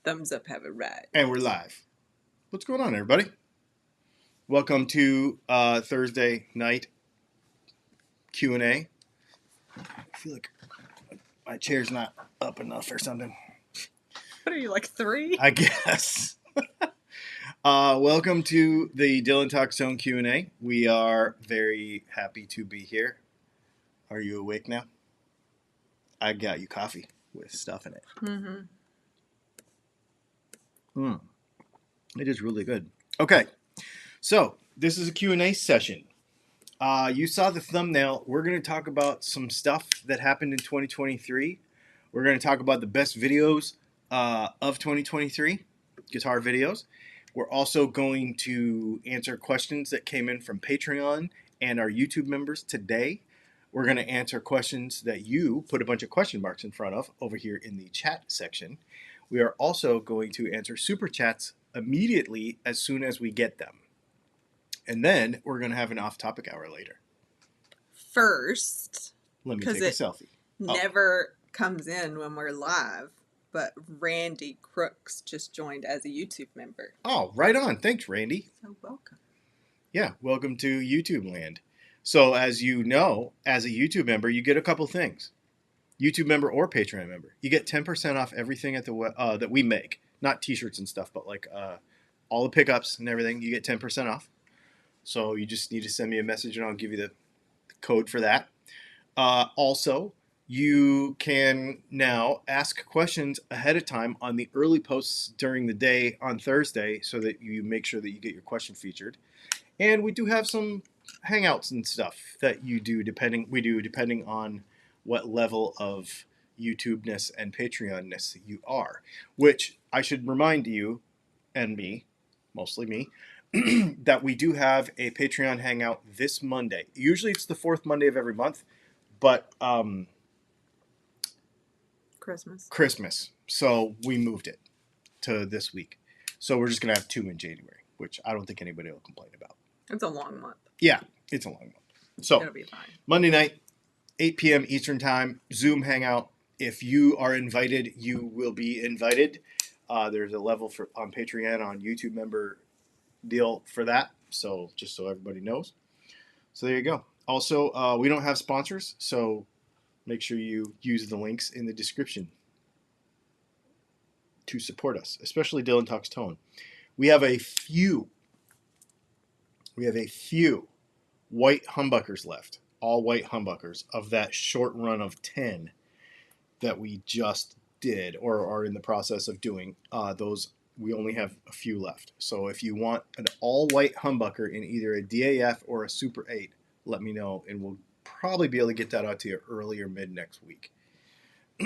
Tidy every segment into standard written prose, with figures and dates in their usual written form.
Thumbs up, have it right. And we're live. What's going on, everybody? Welcome to Thursday night Q&A. I feel like my chair's not up enough or something. What are you, like 3? I guess. Welcome to the Dylan Talk Zone Q&A. We are very happy to be here. Are you awake now? I got you coffee with stuff in it. It is really good. Okay, so this is a Q&A session. You saw the thumbnail. We're going to talk about some stuff that happened in 2023. We're going to talk about the best videos of 2023, guitar videos. We're also going to answer questions that came in from Patreon and our YouTube members today. We're going to answer questions that you put a bunch of question marks in front of over here in the chat section. We are also going to answer super chats immediately as soon as we get them. And then we're going to have an off-topic hour later. First, let me take a selfie. Never comes in when we're live, but Randy Crooks just joined as a YouTube member. Oh, right on. Thanks, Randy. So welcome. Yeah, welcome to YouTube land. So as you know, as a YouTube member, you get a couple things. YouTube member or Patreon member. You get 10% off everything at the that we make. Not t-shirts and stuff, but like all the pickups and everything. You get 10% off. So you just need to send me a message and I'll give you the code for that. Also, you can now ask questions ahead of time on the early posts during the day on Thursday so that you make sure that you get your question featured. And we do have some hangouts and stuff that we do depending on what level of YouTube-ness and Patreon-ness you are. Which I should remind you, and me, mostly me, that we do have a Patreon hangout this Monday. Usually it's the fourth Monday of every month, but Christmas. So we moved it to this week. So we're just going to have 2 in January, which I don't think anybody will complain about. It's a long month. Yeah, it's a long month. So it'll be fine. Monday night, 8 p.m. Eastern Time, Zoom hangout. If you are invited, you will be invited. There's a level on Patreon on YouTube member deal for that, so just so everybody knows. So there you go. Also, we don't have sponsors, so make sure you use the links in the description to support us, especially Dylan Talks Tone. We have a few white humbuckers left, all white humbuckers of that short run of 10 that we just did or are in the process of doing. Those we only have a few left. So if you want an all-white humbucker in either a DAF or a Super 8, let me know, and we'll probably be able to get that out to you early or mid next week.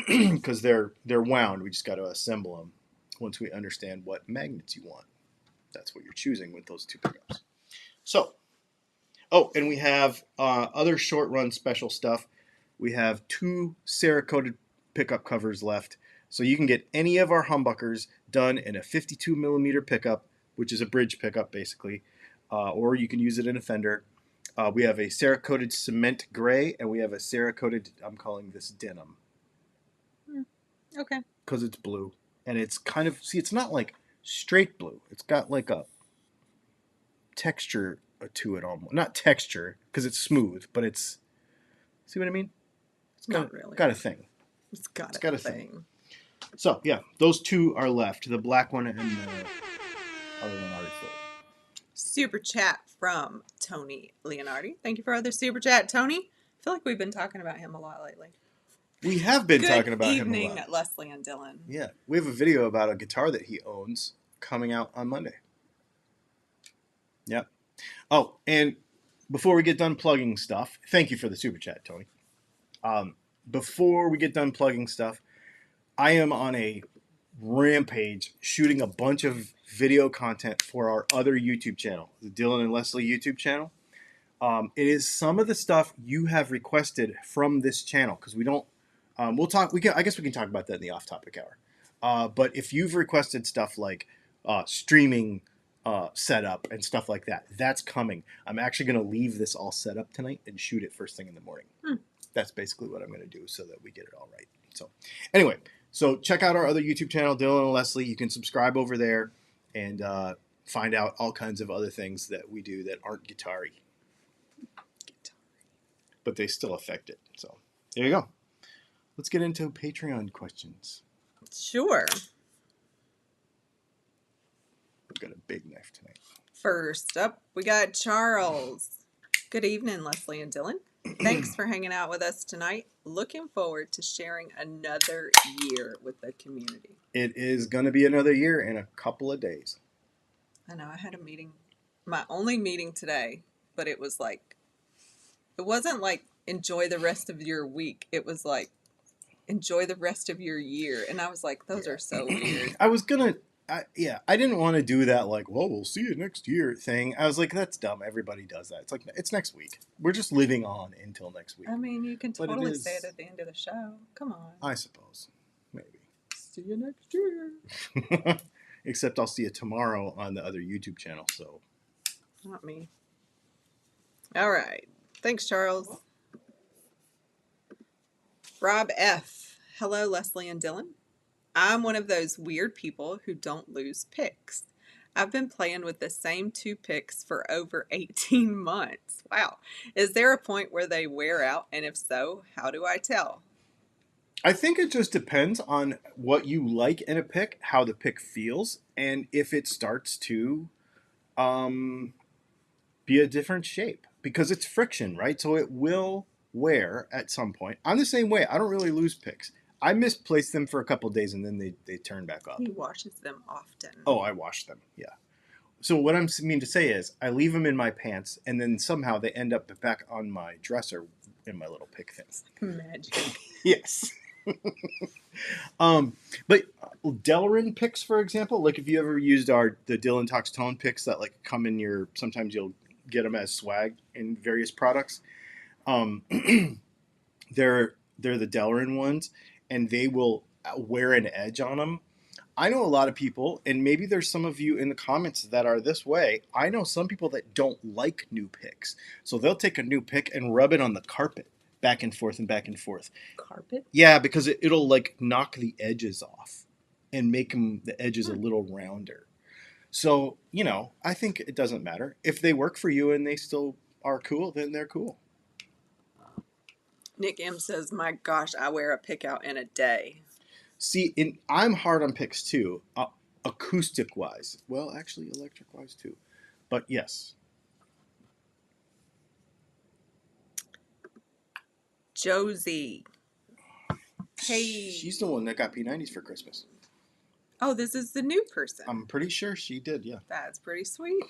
Because they're wound. We just got to assemble them once we understand what magnets you want. That's what you're choosing with those 2 pickups. So, and we have other short-run special stuff. We have 2 Cerakoted pickup covers left. So you can get any of our humbuckers done in a 52 millimeter pickup, which is a bridge pickup basically, or you can use it in a Fender. We have a Cerakoted cement gray, and we have a Cerakoted, I'm calling this denim. Okay. Because it's blue, and it's kind of, it's not like straight blue. It's got like a texture to it almost. Not texture, because it's smooth, but it's, see what I mean? It's got a thing. It's got a thing. So, yeah, those 2 are left. The black one and the other one already filled. Super chat from Tony Leonardi. Thank you for other super chat, Tony. I feel like we've been talking about him a lot lately. We have been talking about him a lot. Good evening, Leslie and Dylan. Yeah, we have a video about a guitar that he owns coming out on Monday. Yep. Oh, and before we get done plugging stuff, thank you for the super chat, Tony. Before we get done plugging stuff, I am on a rampage shooting a bunch of video content for our other YouTube channel, the Dylan and Leslie YouTube channel. It is some of the stuff you have requested from this channel because we don't. We'll talk. I guess we can talk about that in the off-topic hour. But if you've requested stuff like streaming setup and stuff like that, that's coming. I'm actually going to leave this all set up tonight and shoot it first thing in the morning. That's basically what I'm going to do so that we get it all right. So, anyway. So check out our other YouTube channel, Dylan and Leslie. You can subscribe over there and find out all kinds of other things that we do that aren't guitar-y. But they still affect it. So there you go. Let's get into Patreon questions. Sure. We've got a big knife tonight. First up, we got Charles. Good evening, Leslie and Dylan. Thanks for hanging out with us tonight. Looking forward to sharing another year with the community. It is going to be another year in a couple of days. I know, I had a meeting, my only meeting today, but it was like, it wasn't like enjoy the rest of your week. It was like enjoy the rest of your year. And I was like, those are so weird. I was going to, I didn't want to do that like, well, we'll see you next year thing. I was like, that's dumb. Everybody does that. It's like, it's next week. We're just living on until next week. I mean, you can totally say it at the end of the show. Come on. I suppose. Maybe. See you next year. Except I'll see you tomorrow on the other YouTube channel, so. Not me. All right. Thanks, Charles. Rob F. Hello, Leslie and Dylan. I'm one of those weird people who don't lose picks. I've been playing with the same 2 picks for over 18 months. Wow. Is there a point where they wear out? And if so, how do I tell? I think it just depends on what you like in a pick, how the pick feels, and if it starts to be a different shape. Because it's friction, right? So it will wear at some point. I'm the same way. I don't really lose picks. I misplace them for a couple of days and then they turn back up. He washes them often. Oh, I wash them, yeah. So what I mean to say is I leave them in my pants and then somehow they end up back on my dresser in my little pick thing. It's like magic. Yes. But Delrin picks, for example, like if you ever used the Dylan Talks Tone picks that like come in your, sometimes you'll get them as swag in various products. They're the Delrin ones, and they will wear an edge on them. I know a lot of people, and maybe there's some of you in the comments that are this way. I know some people that don't like new picks. So they'll take a new pick and rub it on the carpet back and forth and back and forth. Carpet? Yeah, because it'll like knock the edges off and make the edges a little rounder. So, you know, I think it doesn't matter. If they work for you and they still are cool, then they're cool. Nick M says, my gosh, I wear a pick out in a day. See, I'm hard on picks too, acoustic-wise. Well, actually, electric-wise too. But yes. Josie. Hey. She's the one that got P90s for Christmas. Oh, this is the new person. I'm pretty sure she did, yeah. That's pretty sweet.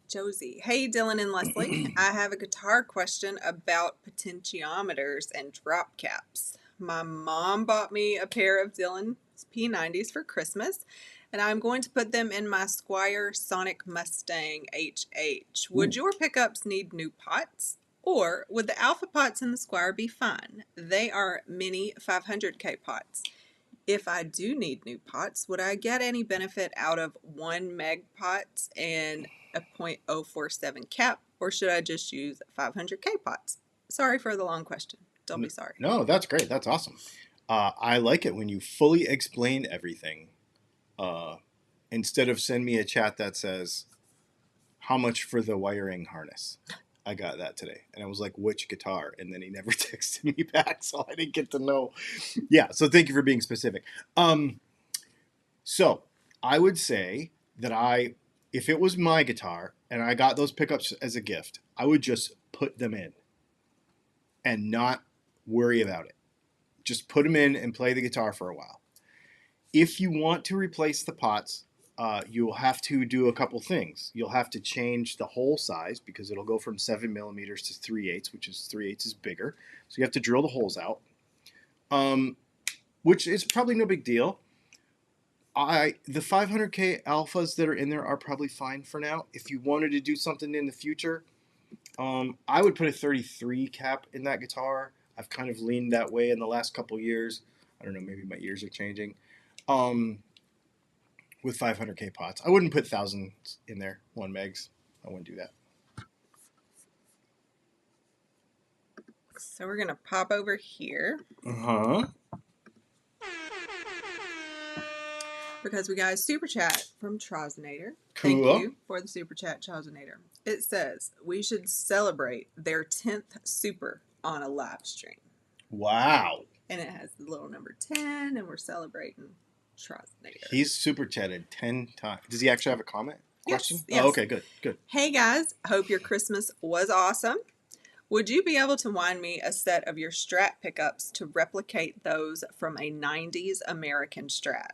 Josie. Hey, Dylan and Leslie. I have a guitar question about potentiometers and drop caps. My mom bought me a pair of Dylan's P90s for Christmas, and I'm going to put them in my Squier Sonic Mustang HH. Would your pickups need new pots? Or would the alpha pots in the Squier be fine? They are mini 500K pots. If I do need new pots, would I get any benefit out of 1 meg pots and a .047 cap, or should I just use 500K pots? Sorry for the long question. Don't be sorry. No, that's great. That's awesome. I like it when you fully explain everything. Instead of send me a chat that says, how much for the wiring harness? I got that today. And I was like, which guitar? And then he never texted me back, so I didn't get to know. Yeah, so thank you for being specific. So I would say that if it was my guitar and I got those pickups as a gift, I would just put them in and not worry about it. Just put them in and play the guitar for a while. If you want to replace the pots, you'll have to do a couple things. You'll have to change the hole size because it'll go from 7 millimeters to 3/8, which is 3/8 is bigger. So you have to drill the holes out, which is probably no big deal. The 500K alphas that are in there are probably fine for now. If you wanted to do something in the future, I would put a 33 cap in that guitar. I've kind of leaned that way in the last couple years. I don't know, maybe my ears are changing. With 500K pots. I wouldn't put thousands in there, 1 megs. I wouldn't do that. So we're going to pop over here. Uh-huh. because we got a super chat from Trosinator. Cool. Thank you for the super chat, Trosinator. It says we should celebrate their 10th super on a live stream. Wow. And it has the little number 10, and we're celebrating Trosinator. He's super chatted 10 times. Does he actually have a comment? Question? Yes. Oh, okay, good. Hey guys, hope your Christmas was awesome. Would you be able to wind me a set of your Strat pickups to replicate those from a 90s American Strat?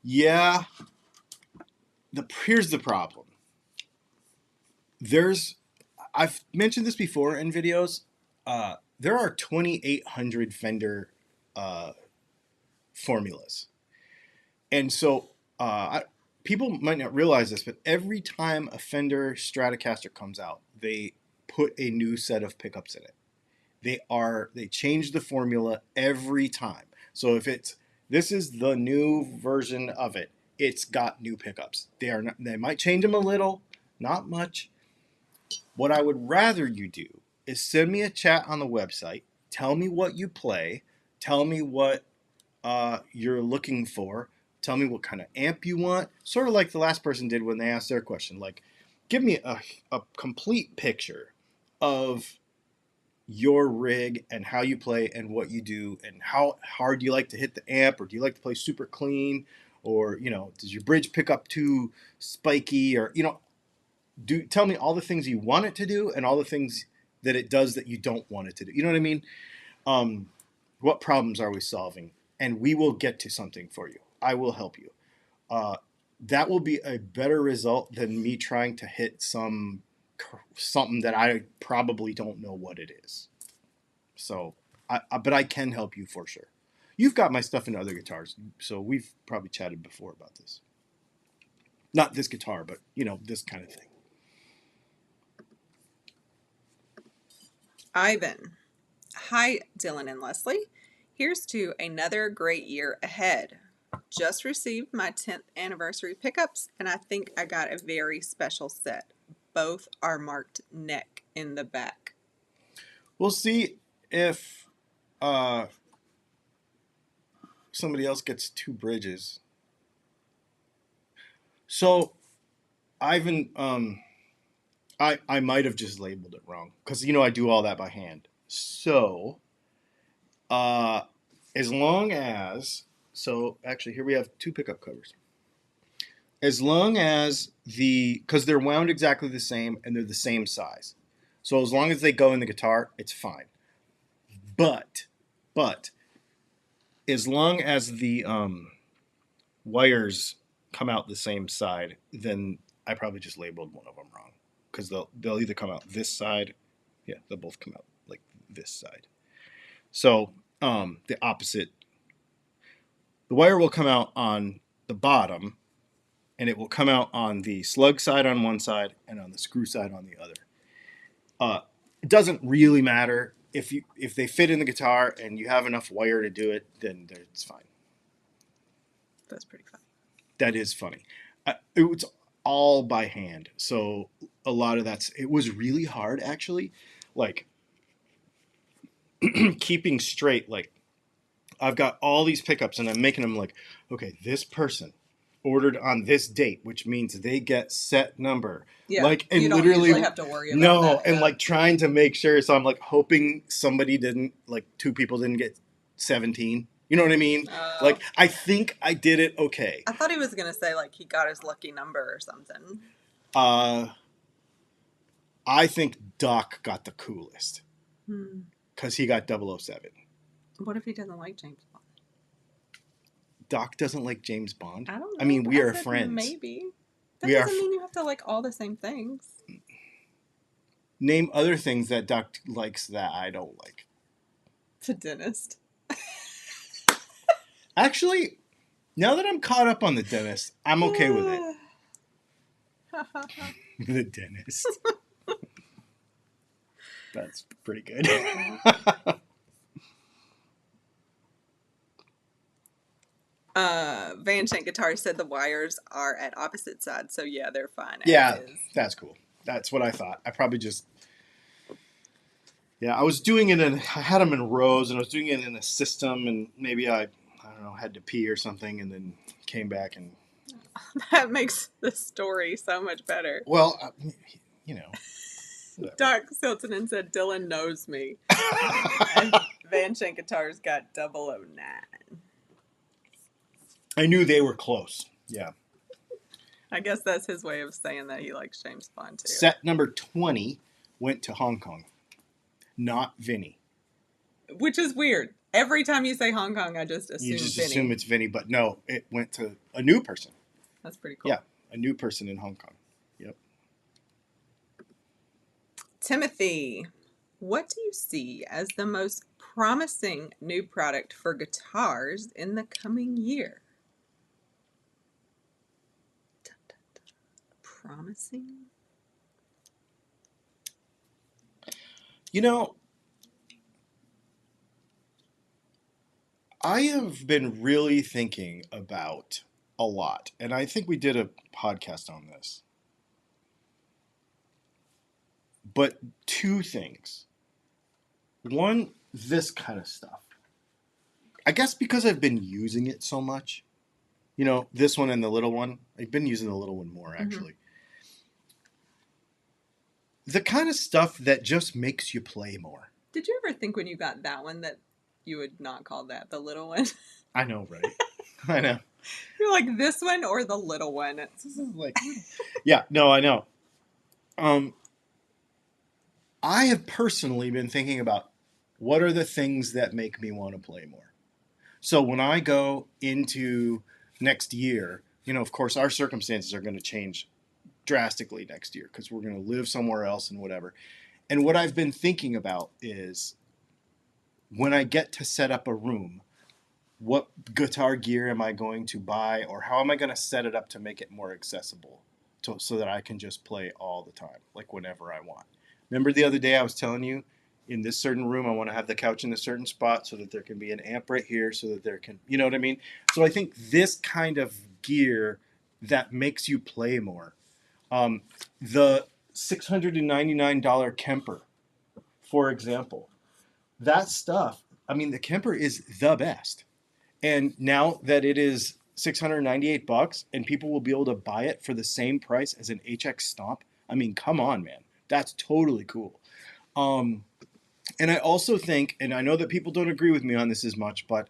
Yeah. Here's the problem. I've mentioned this before in videos. There are 2,800 Fender formulas. And so people might not realize this, but every time a Fender Stratocaster comes out, they put a new set of pickups in it. They change the formula every time. So if this is the new version of it, it's got new pickups. They might change them a little, not much. What I would rather you do is send me a chat on the website. Tell me what you play. Tell me what you're looking for. Tell me what kind of amp you want. Sort of like the last person did when they asked their question. Like, give me a complete picture of your rig and how you play and what you do and how hard you like to hit the amp, or do you like to play super clean, or does your bridge pick up too spiky, or tell me all the things you want it to do and all the things that it does that you don't want it to do. You know what I mean? What problems are we solving? And we will get to something for you. I will help you. That will be a better result than me trying to hit something that I probably don't know what it is. So, but I can help you for sure. You've got my stuff in other guitars, so we've probably chatted before about this. Not this guitar, but this kind of thing. Ivan. Hi, Dylan and Leslie. Here's to another great year ahead. Just received my 10th anniversary pickups, and I think I got a very special set. Both are marked neck in the back. We'll see if somebody else gets 2 bridges. So, Ivan, I might have just labeled it wrong because I do all that by hand. So, as long as actually here we have 2 pickup covers. As long as because they're wound exactly the same and they're the same size, so as long as they go in the guitar, it's fine. But as long as the wires come out the same side, then I probably just labeled one of them wrong, because they'll either come out this side, yeah, they'll both come out like this side. So the opposite, the wire will come out on the bottom, and it will come out on the slug side on one side and on the screw side on the other. It doesn't really matter if they fit in the guitar and you have enough wire to do it, then it's fine. That's pretty funny. That is funny. It's all by hand, so a lot of it was really hard actually, like keeping straight. Like, I've got all these pickups and I'm making them like, okay, this person ordered on this date, which means they get set number. Yeah, like, and you don't literally usually have to worry about that. And like trying to make sure. So I'm like hoping somebody didn't, like 2 people didn't get 17. You know what I mean? Like, I think I did it okay. I thought he was gonna say like he got his lucky number or something. I think Doc got the coolest because he got 007. What if he doesn't like James Bond? Doc doesn't like James Bond? I don't know. I mean, we are friends. Maybe. That doesn't mean you have to like all the same things. Name other things that Doc likes that I don't like. The dentist. Actually, now that I'm caught up on the dentist, I'm okay with it. The dentist. That's pretty good. Van Shank Guitar said the wires are at opposite sides, so yeah, they're fine. Yeah, that's cool. That's what I thought. I probably just... Yeah, I was doing it I had them in rows, and I was doing it in a system, and maybe I don't don't know, had to pee or something, and then came back and. That makes the story so much better. Well, you know. Whatever. Doc Siltonen said Dylan knows me. And Van Shank Guitars got 009. I knew they were close. Yeah. I guess that's his way of saying that he likes James Bond too. Set number 20 went to Hong Kong, not Vinny. Which is weird. Every time you say Hong Kong, I just assume You just Vinny. assume it's Vinny, but no, it went to a new person. That's pretty cool. Yeah, a new person in Hong Kong. Yep. Timothy, what do you see as the most promising new product for guitars in the coming year? Promising? You know, I have been really thinking about a lot, and I think we did a podcast on this. But two things. One, this kind of stuff. I guess because I've been using it so much. You know, this one and the little one. I've been using the little one more, actually. Mm-hmm. The kind of stuff that just makes you play more. Did you ever think when you got that one that you would not call that the little one? I know, right? I know. You're like, this one or the little one? This is like... Yeah, no, I know. I have personally been thinking about what are the things that make me want to play more. So when I go into next year, you know, of course, our circumstances are going to change drastically next year because we're going to live somewhere else and whatever. And what I've been thinking about is when I get to set up a room, what guitar gear am I going to buy, or how am I going to set it up to make it more accessible so that I can just play all the time, like whenever I want. Remember the other day I was telling you, in this certain room, I want to have the couch in a certain spot so that there can be an amp right here so that there can, you know what I mean? So I think this kind of gear that makes you play more. The $699 Kemper, for example, that stuff, I mean, the Kemper is the best. And now that it is $698 and people will be able to buy it for the same price as an HX Stomp, I mean, come on, man. That's totally cool. And I also think, and I know that people don't agree with me on this as much, but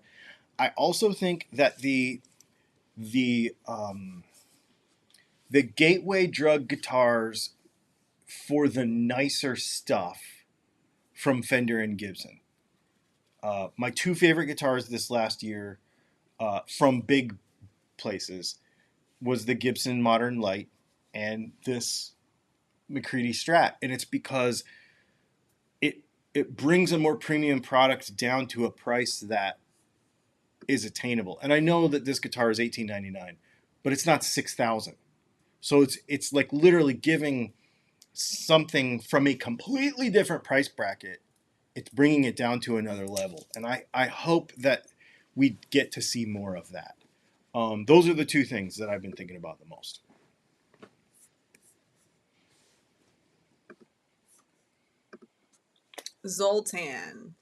I also think that the gateway drug guitars for the nicer stuff from Fender and Gibson. My two favorite guitars this last year from big places was the Gibson Modern Light and this McCready Strat. And it's because it brings a more premium product down to a price that is attainable. And I know that this guitar is $1,899, but it's not $6,000. So it's like literally giving something from a completely different price bracket. It's bringing it down to another level. And I hope that we get to see more of that. Those are the two things that I've been thinking about the most. Zoltan.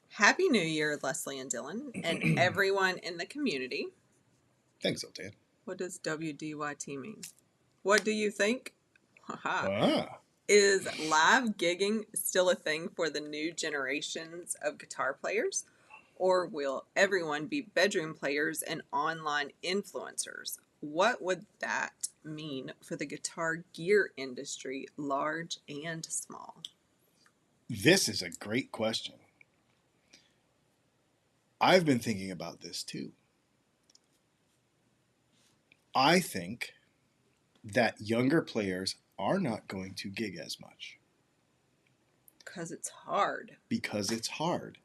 Happy New Year, Leslie and Dylan, and everyone in the community. Thanks, Zoltan. What does WDYT mean? What do you think? Ah. Is live gigging still a thing for the new generations of guitar players? Or will everyone be bedroom players and online influencers? What would that mean for the guitar gear industry, large and small? This is a great question. I've been thinking about this too. I think that younger players are not going to gig as much. Because it's hard. Because it's hard.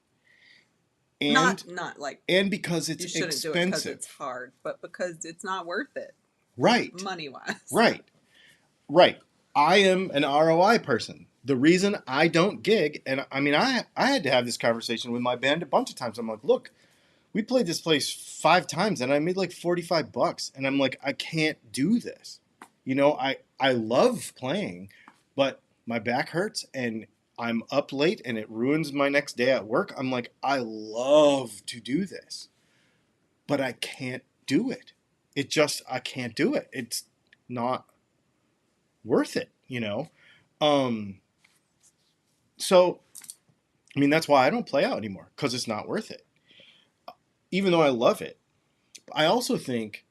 And not like and because it's you shouldn't expensive. Do it because it's hard, but because it's not worth it. Right. Money-wise. Right. I am an ROI person. The reason I don't gig, and I mean, I had to have this conversation with my band a bunch of times. I'm like, look, we played this place 5 times and I made like $45. And I'm like, I can't do this. You know, I love playing, but my back hurts and I'm up late and it ruins my next day at work. I'm like, I love to do this. but I can't do it. I can't do it. It's not worth it, you know? Um, so, I mean, that's why I don't play out anymore, because it's not worth it. Even though I love it. I also think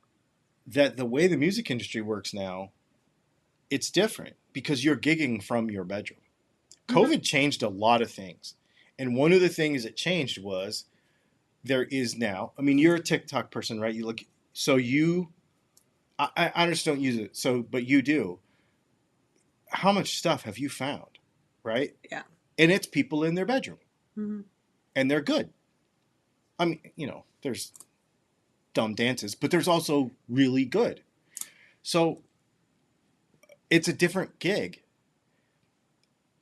that the way the music industry works now, it's different because you're gigging from your bedroom. COVID changed a lot of things. And one of the things it changed was there is now, I mean, you're a TikTok person, right? You look, so you, I just don't use it. So, but you do. How much stuff have you found, right? Yeah. And it's people in their bedroom, Mm-hmm. and they're good. I mean, you know, there's dumb dances, but there's also really good. So it's a different gig.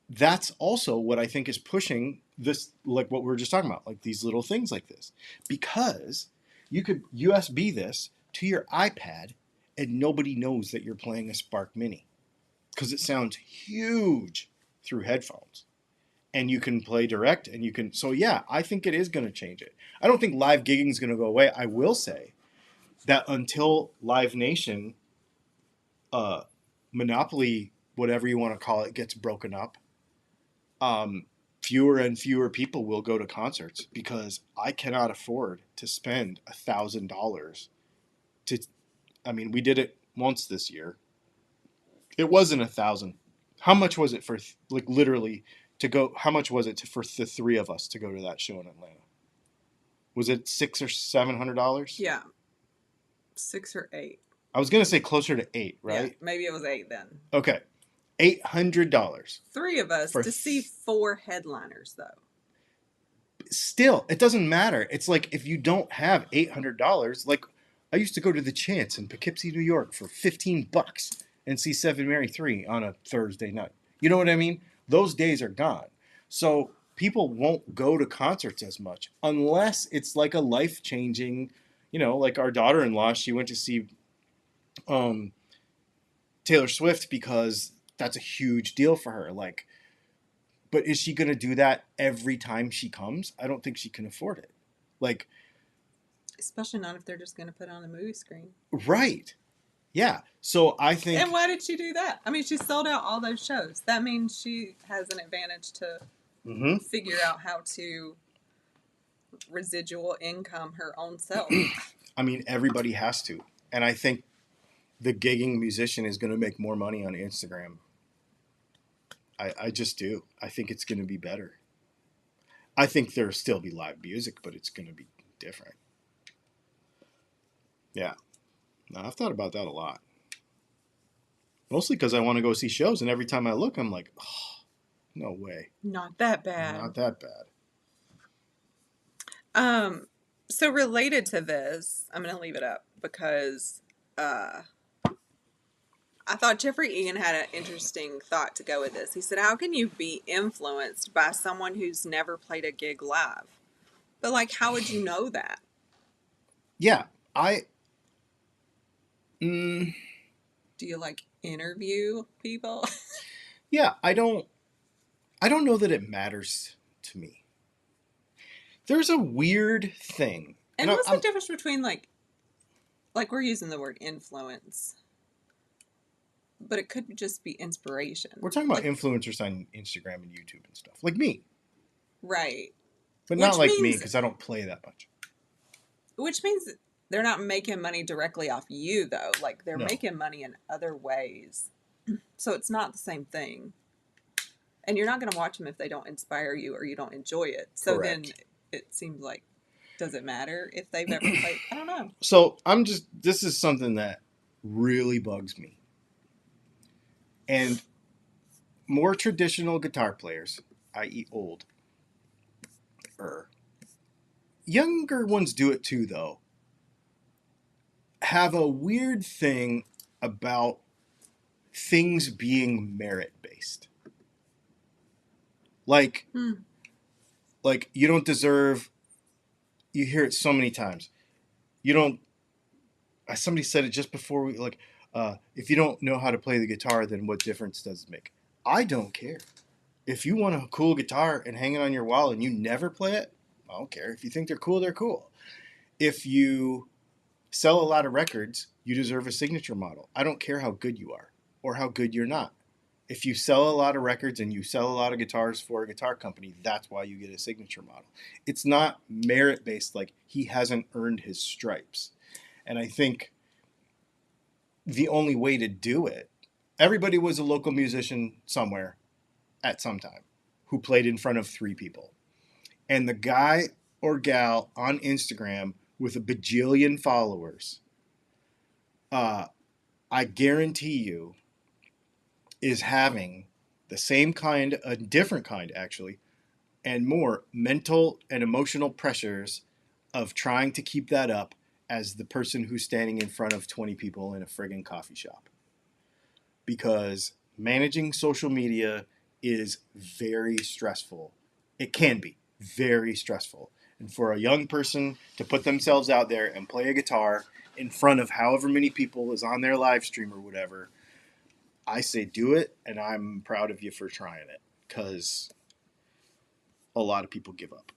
That's also what I think is pushing this, like what we were just talking about, like these little things like this, because you could USB this to your iPad and nobody knows that you're playing a Spark Mini because it sounds huge through headphones. And you can play direct, and you can. So yeah, I think it is going to change it. I don't think live gigging is going to go away. I will say that until Live Nation, Monopoly, whatever you want to call it, gets broken up, fewer and fewer people will go to concerts because I cannot afford to spend $1,000 to. I mean, we did it once this year. It wasn't 1,000. How much was it for like literally to go? How much was it for the three of us to go to that show in Atlanta? Was it $600 or $700? Yeah. 6 or 8. I was gonna say closer to 8, right? Yeah, maybe it was 8 then. Okay, $800. 3 of us to see 4 headliners, though. Still, it doesn't matter. It's like if you don't have $800, like I used to go to the Chance in Poughkeepsie, New York for $15 and see Seven Mary 3 on a Thursday night. You know what I mean? Those days are gone. So people won't go to concerts as much unless it's like a life-changing, you know, like our daughter-in-law, she went to see Taylor Swift because that's a huge deal for her. Like, but is she going to do that every time she comes? I don't think she can afford it. Like, especially not if they're just going to put it on a movie screen. Right. Yeah. So I think. And why did she do that? I mean, she sold out all those shows. That means she has an advantage to figure out how to residual income her own self. I mean, everybody has to. And I think the gigging musician is going to make more money on Instagram. I just do. I think it's going to be better. I think there'll still be live music, but it's going to be different. Yeah. No, I've thought about that a lot. Mostly because I want to go see shows, and every time I look, I'm like, oh, no way. Not that bad. Not that bad. So related to this, I'm going to leave it up because I thought Jeffrey Egan had an interesting thought to go with this. He said, how can you be influenced by someone who's never played a gig live? But, like, how would you know that? Yeah, Do you, like, interview people? Yeah, I don't know that it matters to me. There's a weird thing. And what's the difference between, like we're using the word influence, but it could just be inspiration. We're talking about influencers on Instagram and YouTube and stuff, like me. Right. But not like me, because I don't play that much. Which means they're not making money directly off you, though. Like, they're making money in other ways. So it's not the same thing. And you're not going to watch them if they don't inspire you or you don't enjoy it. So Correct. Then it seems like, does it matter if they've ever played? I don't know. So this is something that really bugs me. And more traditional guitar players, i.e. old, younger ones do it too, though, have a weird thing about things being merit-based. Like you don't deserve, you hear it so many times. You don't, somebody said it just before we, like, if you don't know how to play the guitar, then what difference does it make? I don't care. If you want a cool guitar and hang it on your wall and you never play it, I don't care. If you think they're cool, they're cool. If you sell a lot of records, you deserve a signature model. I don't care how good you are or how good you're not. If you sell a lot of records and you sell a lot of guitars for a guitar company, that's why you get a signature model. It's not merit based, like he hasn't earned his stripes. And I think the only way to do it, everybody was a local musician somewhere at some time who played in front of 3 people. And the guy or gal on Instagram with a bajillion followers, I guarantee you, is having the same kind, a different kind actually, and more mental and emotional pressures of trying to keep that up as the person who's standing in front of 20 people in a friggin' coffee shop. Because managing social media is very stressful. It can be very stressful. And for a young person to put themselves out there and play a guitar in front of however many people is on their live stream or whatever, I say do it, and I'm proud of you for trying it, because a lot of people give up.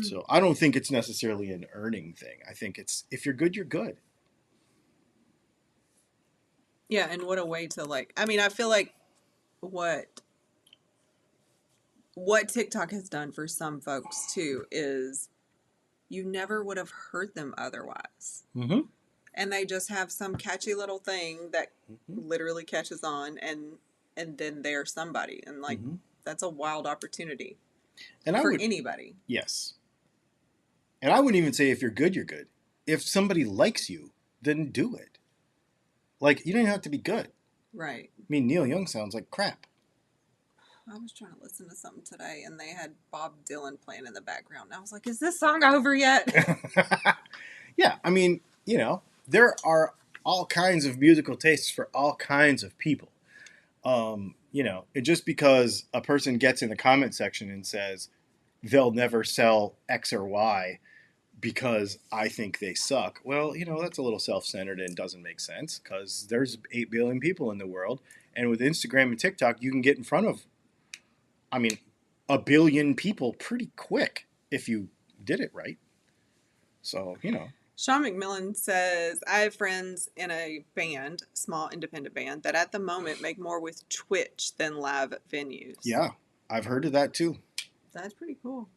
So I don't think it's necessarily an earning thing. I think it's, if you're good, you're good. Yeah, and what a way to like. I mean, I feel like what TikTok has done for some folks too is you never would have heard them otherwise. Mm-hmm. And they just have some catchy little thing that literally catches on, and then they're somebody, and like that's a wild opportunity And for anybody. Yes. And I wouldn't even say if you're good, you're good. If somebody likes you, then do it. Like, you don't even have to be good. Right. I mean, Neil Young sounds like crap. I was trying to listen to something today, and they had Bob Dylan playing in the background. And I was like, is this song over yet? Yeah, I mean, there are all kinds of musical tastes for all kinds of people. Just because a person gets in the comment section and says they'll never sell X or Y because I think they suck. Well, that's a little self-centered and doesn't make sense, because there's 8 billion people in the world. And with Instagram and TikTok, you can get in front of, a billion people pretty quick if you did it right. So, Sean McMillan says, I have friends in a band, small independent band, that at the moment make more with Twitch than live venues. Yeah, I've heard of that too. That's pretty cool.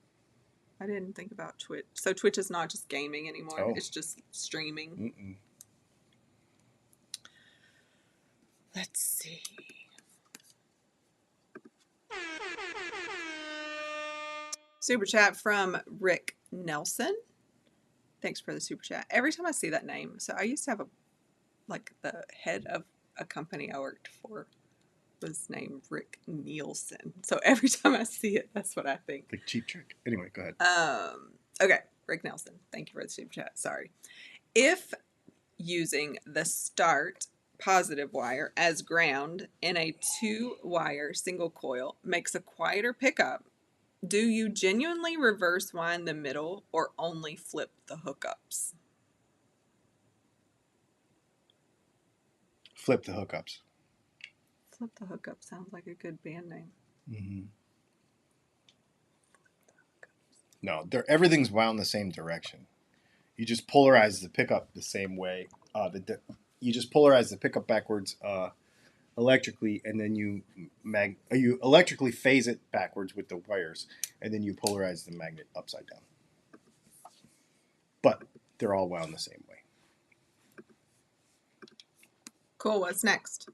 I didn't think about Twitch. So Twitch is not just gaming anymore. Oh. It's just streaming. Mm-mm. Let's see. Super chat from Rick Nelson. Thanks for the super chat. Every time I see that name, so I used to have the head of a company I worked for was named Rick Nielsen. So every time I see it, that's what I think. The Cheap Trick. Anyway, go ahead. Okay, Rick Nelson. Thank you for the super chat. Sorry. If using the start positive wire as ground in a 2-wire single coil makes a quieter pickup, do you genuinely reverse wind the middle or only flip the hookups? Flip the hookups. Flip the hookup sounds like a good band name. Mm-hmm. No, everything's wound the same direction. You just polarize the pickup the same way. You just polarize the pickup backwards electrically, and then you electrically phase it backwards with the wires, and then you polarize the magnet upside down. But they're all wound the same way. Cool. What's next?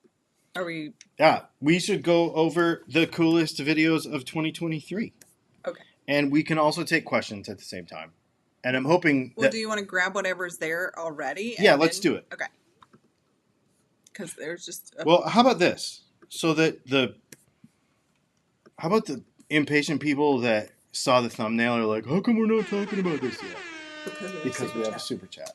Are we? Yeah, we should go over the coolest videos of 2023. Okay. And we can also take questions at the same time. And I'm hoping. Well, do you want to grab whatever's there already? Yeah, let's do it. Okay. Because there's just. Well, how about this? So that how about the impatient people that saw the thumbnail are like, how come we're not talking about this yet? Because we have a super chat.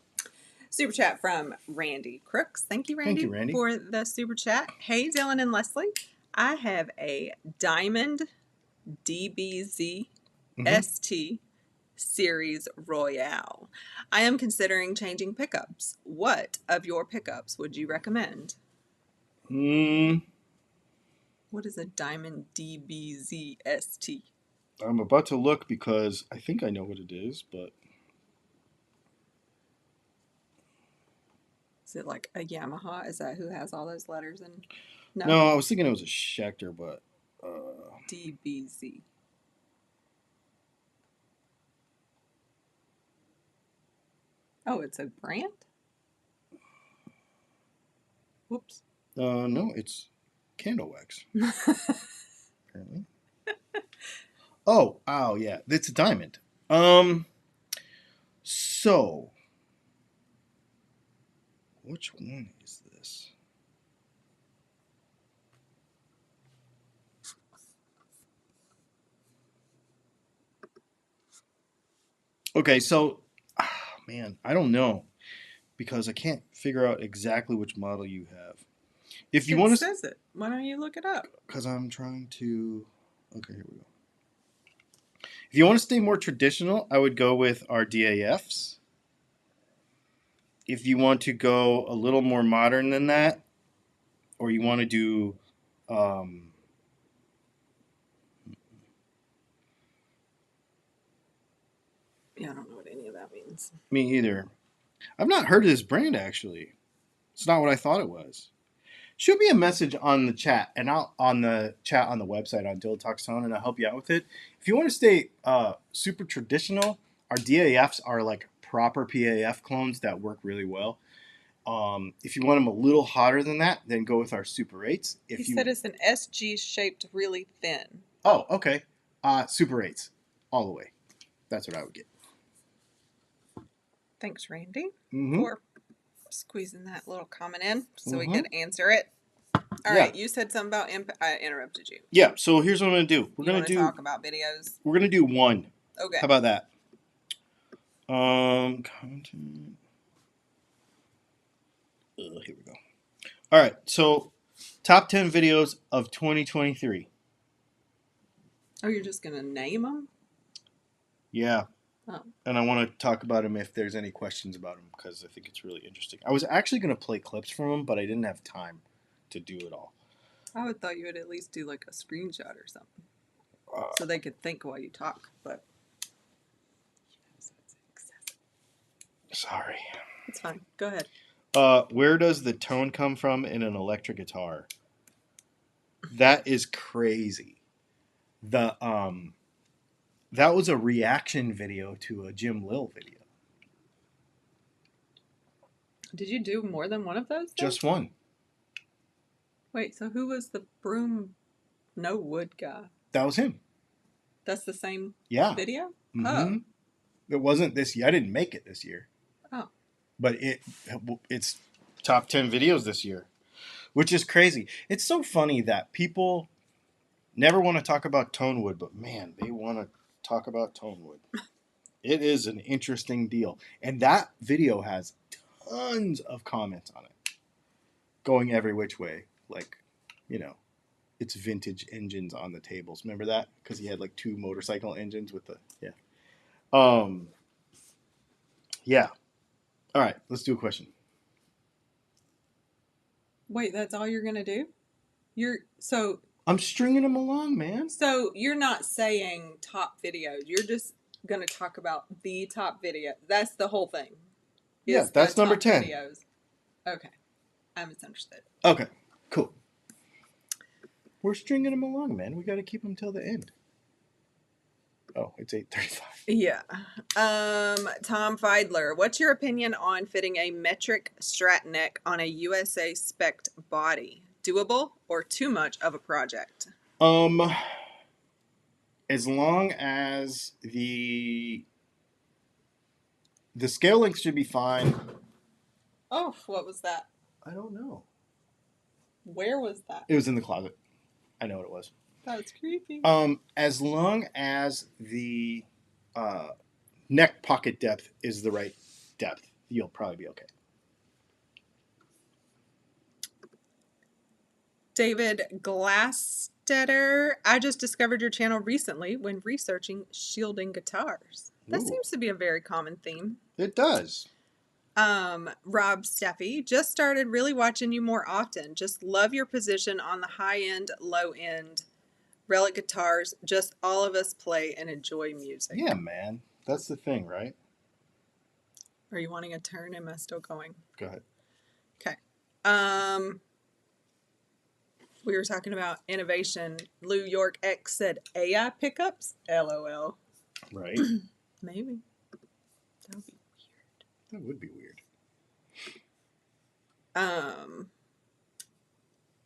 Super chat from Randy Crooks. Thank you, Randy, for the super chat. Hey, Dylan and Leslie. I have a Diamond DBZ ST Series Royale. I am considering changing pickups. What of your pickups would you recommend? What is a Diamond DBZ ST? I'm about to look because I think I know what it is, but Is it like a Yamaha? Is that who has all those letters? And no, No, I was thinking it was a Schecter, but DBZ. Oh, it's a brand. Whoops. no, it's candle wax. Apparently. Oh, yeah, it's a diamond. So which one is this? Okay, so man, I don't know because I can't figure out exactly which model you have. If you It want to, says it. Why don't you look it up? because I'm trying to. Okay, here we go. If you want to stay more traditional, I would go with our DAFs. If you want to go a little more modern than that, or you want to do, Yeah, I don't know what any of that means. me either. I've not heard of this brand actually. It's not what I thought it was. Shoot me a message on the chat and I'll on the chat on the website on Dill Talks Tone and I'll help you out with it. If you want to stay super traditional, our DAFs are like proper PAF clones that work really well. If you want them a little hotter than that, then go with our Super 8s. He said it's an SG shaped really thin. Oh, okay. Super 8s. All the way. That's what I would get. Thanks, Randy, Mm-hmm. for squeezing that little comment in so we Mhm. could answer it. All right, you said something about I interrupted you. Yeah, so here's what I'm going to do. We're going to talk about videos. We're going to do one. Okay. How about that? Content. Here we go. All right, so top 10 videos of 2023. Oh, you're just going to name them? Yeah. Oh. And I want to talk about them if there's any questions about them because I think it's really interesting. I was actually going to play clips from them, but I didn't have time to do it all. I would thought you would at least do like a screenshot or something so they could think while you talk, but sorry. It's fine. Go ahead. Where does the tone come from in an electric guitar? That is crazy. That was a reaction video to a Jim Lil video. Did you do more than one of those? Then? Just one. Wait, so who was the broom no wood guy? That was him. That's the same video? Mm-hmm. Oh. It wasn't this year. I didn't make it this year. Oh. But it's top 10 videos this year, which is crazy. It's so funny that people never want to talk about Tonewood, but man, they want to talk about Tonewood. It is an interesting deal. And that video has tons of comments on it, going every which way. Like, it's vintage engines on the tables. Remember that? Because he had like 2 motorcycle engines with the, yeah. All right, let's do a question. Wait, that's all you're going to do? I'm stringing them along, man. So you're not saying top videos. You're just going to talk about the top video. That's the whole thing. Yeah, that's number 10. Videos. Okay. I misunderstood. Okay, cool. We're stringing them along, man. We got to keep them till the end. Oh, it's 8:35. Yeah. Tom Feidler, what's your opinion on fitting a metric strat neck on a USA spec'd body? Doable or too much of a project? As long as the scale length should be fine. Oh, what was that? I don't know. Where was that? It was in the closet. I know what it was. That was creepy. As long as the neck pocket depth is the right depth, you'll probably be okay. David Glastetter, I just discovered your channel recently when researching shielding guitars. That seems to be a very common theme. It does. Rob Steffi, just started really watching you more often. Just love your position on the high end, low end relic guitars. Just all of us play and enjoy music. Yeah, man. That's the thing, right? Are you wanting a turn? Am I still going? Go ahead. Okay. We were talking about innovation. Lou York X said AI pickups. LOL. Right? Maybe. That would be That would be weird. weird.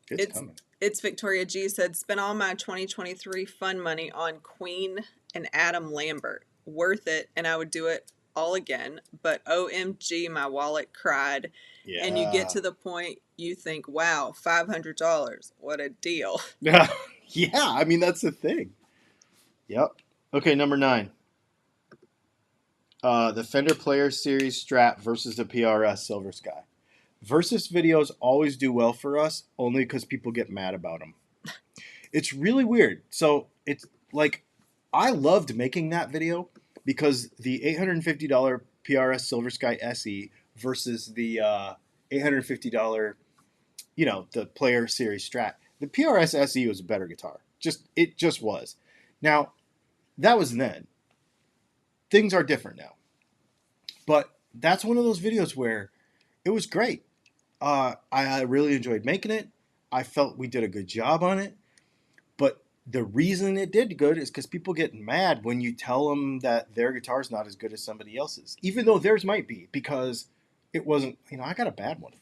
It's coming. It's Victoria G said, spent all my 2023 fun money on Queen and Adam Lambert. Worth it, and I would do it all again. But OMG, my wallet cried. Yeah. And you get to the point you think, wow, $500. What a deal. Yeah. I mean, that's the thing. Yep. Okay, number 9. The Fender Player Series Strat versus the PRS Silver Sky. Versus videos always do well for us, only because people get mad about them. It's really weird. So it's like, I loved making that video because the $850 PRS Silver Sky SE versus the $850, the Player Series Strat. The PRS SE was a better guitar. It just was. Now, that was then. Things are different now. But that's one of those videos where it was great. I really enjoyed making it. I felt we did a good job on it. But the reason it did good is because people get mad when you tell them that their guitar's not as good as somebody else's, even though theirs might be, because it wasn't. I got a bad one.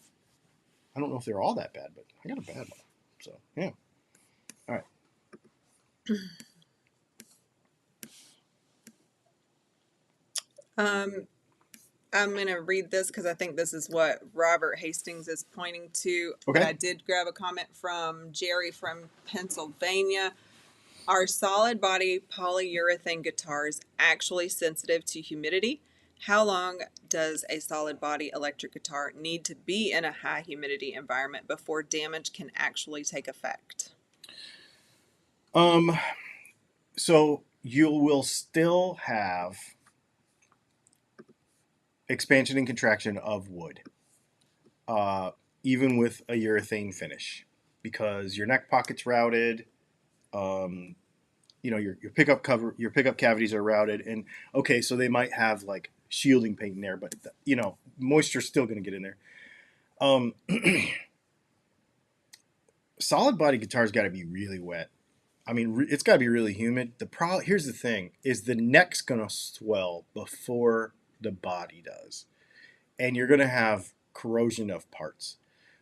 I don't know if they're all that bad, but I got a bad one. So yeah. All right. I'm going to read this because I think this is what Robert Hastings is pointing to. Okay. But I did grab a comment from Jerry from Pennsylvania. Are solid body polyurethane guitars actually sensitive to humidity? How long does a solid body electric guitar need to be in a high humidity environment before damage can actually take effect? So you will still have expansion and contraction of wood, even with a urethane finish, because your neck pocket's routed. Your pickup cavities are routed, and okay, so they might have like shielding paint in there, but moisture's still going to get in there. Solid body guitar's got to be really wet. I mean, it's got to be really humid. Here's the thing: is the neck's going to swell before the body does, and you're going to have corrosion of parts.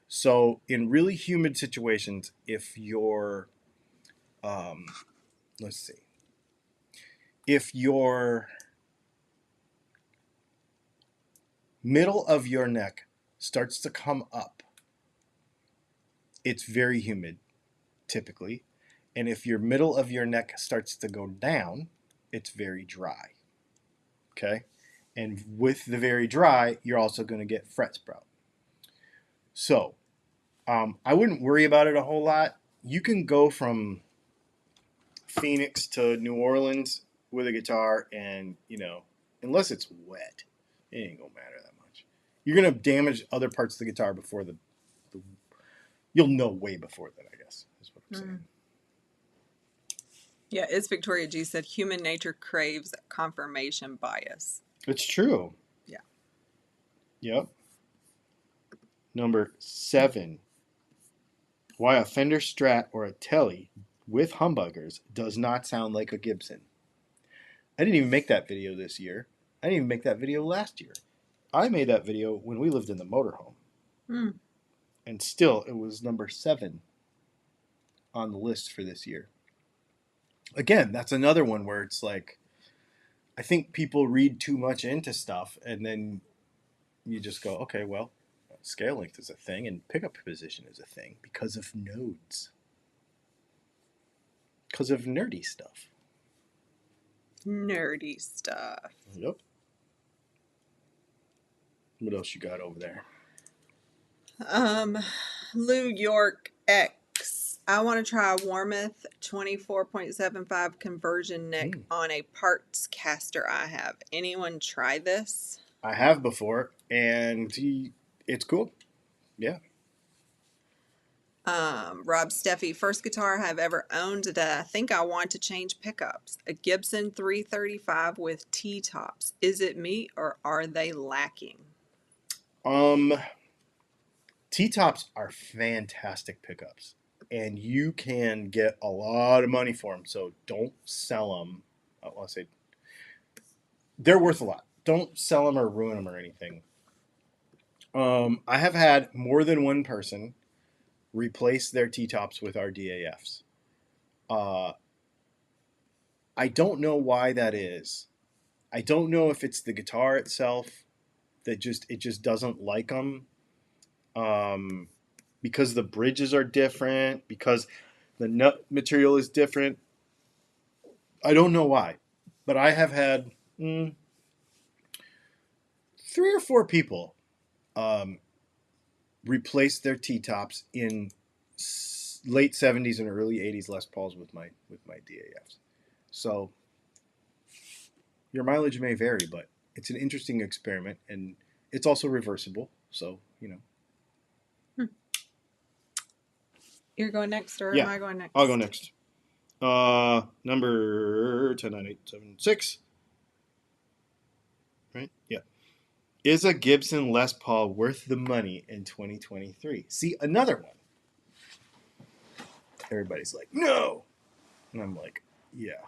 So in really humid situations, if your let's see, if your middle of your neck starts to come up, it's very humid typically. And if your middle of your neck starts to go down, it's very dry. Okay? And with the very dry, you're also going to get fret sprout. So I wouldn't worry about it a whole lot. You can go from Phoenix to New Orleans with a guitar, and unless it's wet, it ain't gonna matter that much. You're gonna damage other parts of the guitar before the you'll know way before that, I guess, is what I'm saying. Yeah, it's Victoria G said human nature craves confirmation bias. It's true. Yeah. Yep. Number 7. Why a Fender Strat or a Tele with humbuckers does not sound like a Gibson. I didn't even make that video this year. I didn't even make that video last year. I made that video when we lived in the motorhome. And still, it was number 7 on the list for this year. Again, that's another one where it's like, I think people read too much into stuff, and then you just go, okay, well, scale length is a thing, and pickup position is a thing because of nodes. Because of nerdy stuff. Nerdy stuff. Yep. What else you got over there? Lou York X. I want to try a Warmoth 24.75 conversion neck on a parts caster I have. Anyone try this? I have before, and it's cool. Yeah. Rob Steffi, first guitar I've ever owned that I think I want to change pickups. A Gibson 335 with T-tops. Is it me or are they lacking? T-tops are fantastic pickups, and you can get a lot of money for them. So don't sell them. I want to say they're worth a lot. Don't sell them or ruin them or anything. I have had more than one person replace their T-tops with our DAFs. I don't know why that is. I don't know if it's the guitar itself that just doesn't like them, because the bridges are different, because the nut material is different. I don't know why, but I have had 3 or 4 people um, replace their T-tops in late 70s and early 80s Les Pauls with my DAFs. So your mileage may vary, but it's an interesting experiment, and it's also reversible. So You're going next, or am yeah, I going next? I'll go next. Number 109876. Right? Yeah. Is a Gibson Les Paul worth the money in 2023? See, another one. Everybody's like, no. And I'm like, yeah.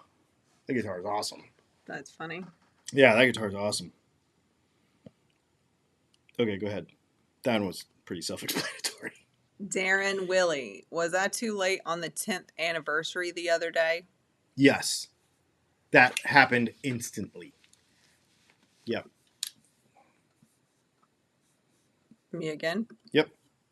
The guitar is awesome. That's funny. Yeah, that guitar is awesome. Okay, go ahead. That one was pretty self-explanatory. Darren Willie, was I too late on the 10th anniversary the other day? Yes. That happened instantly. Yep. Me again? Yep.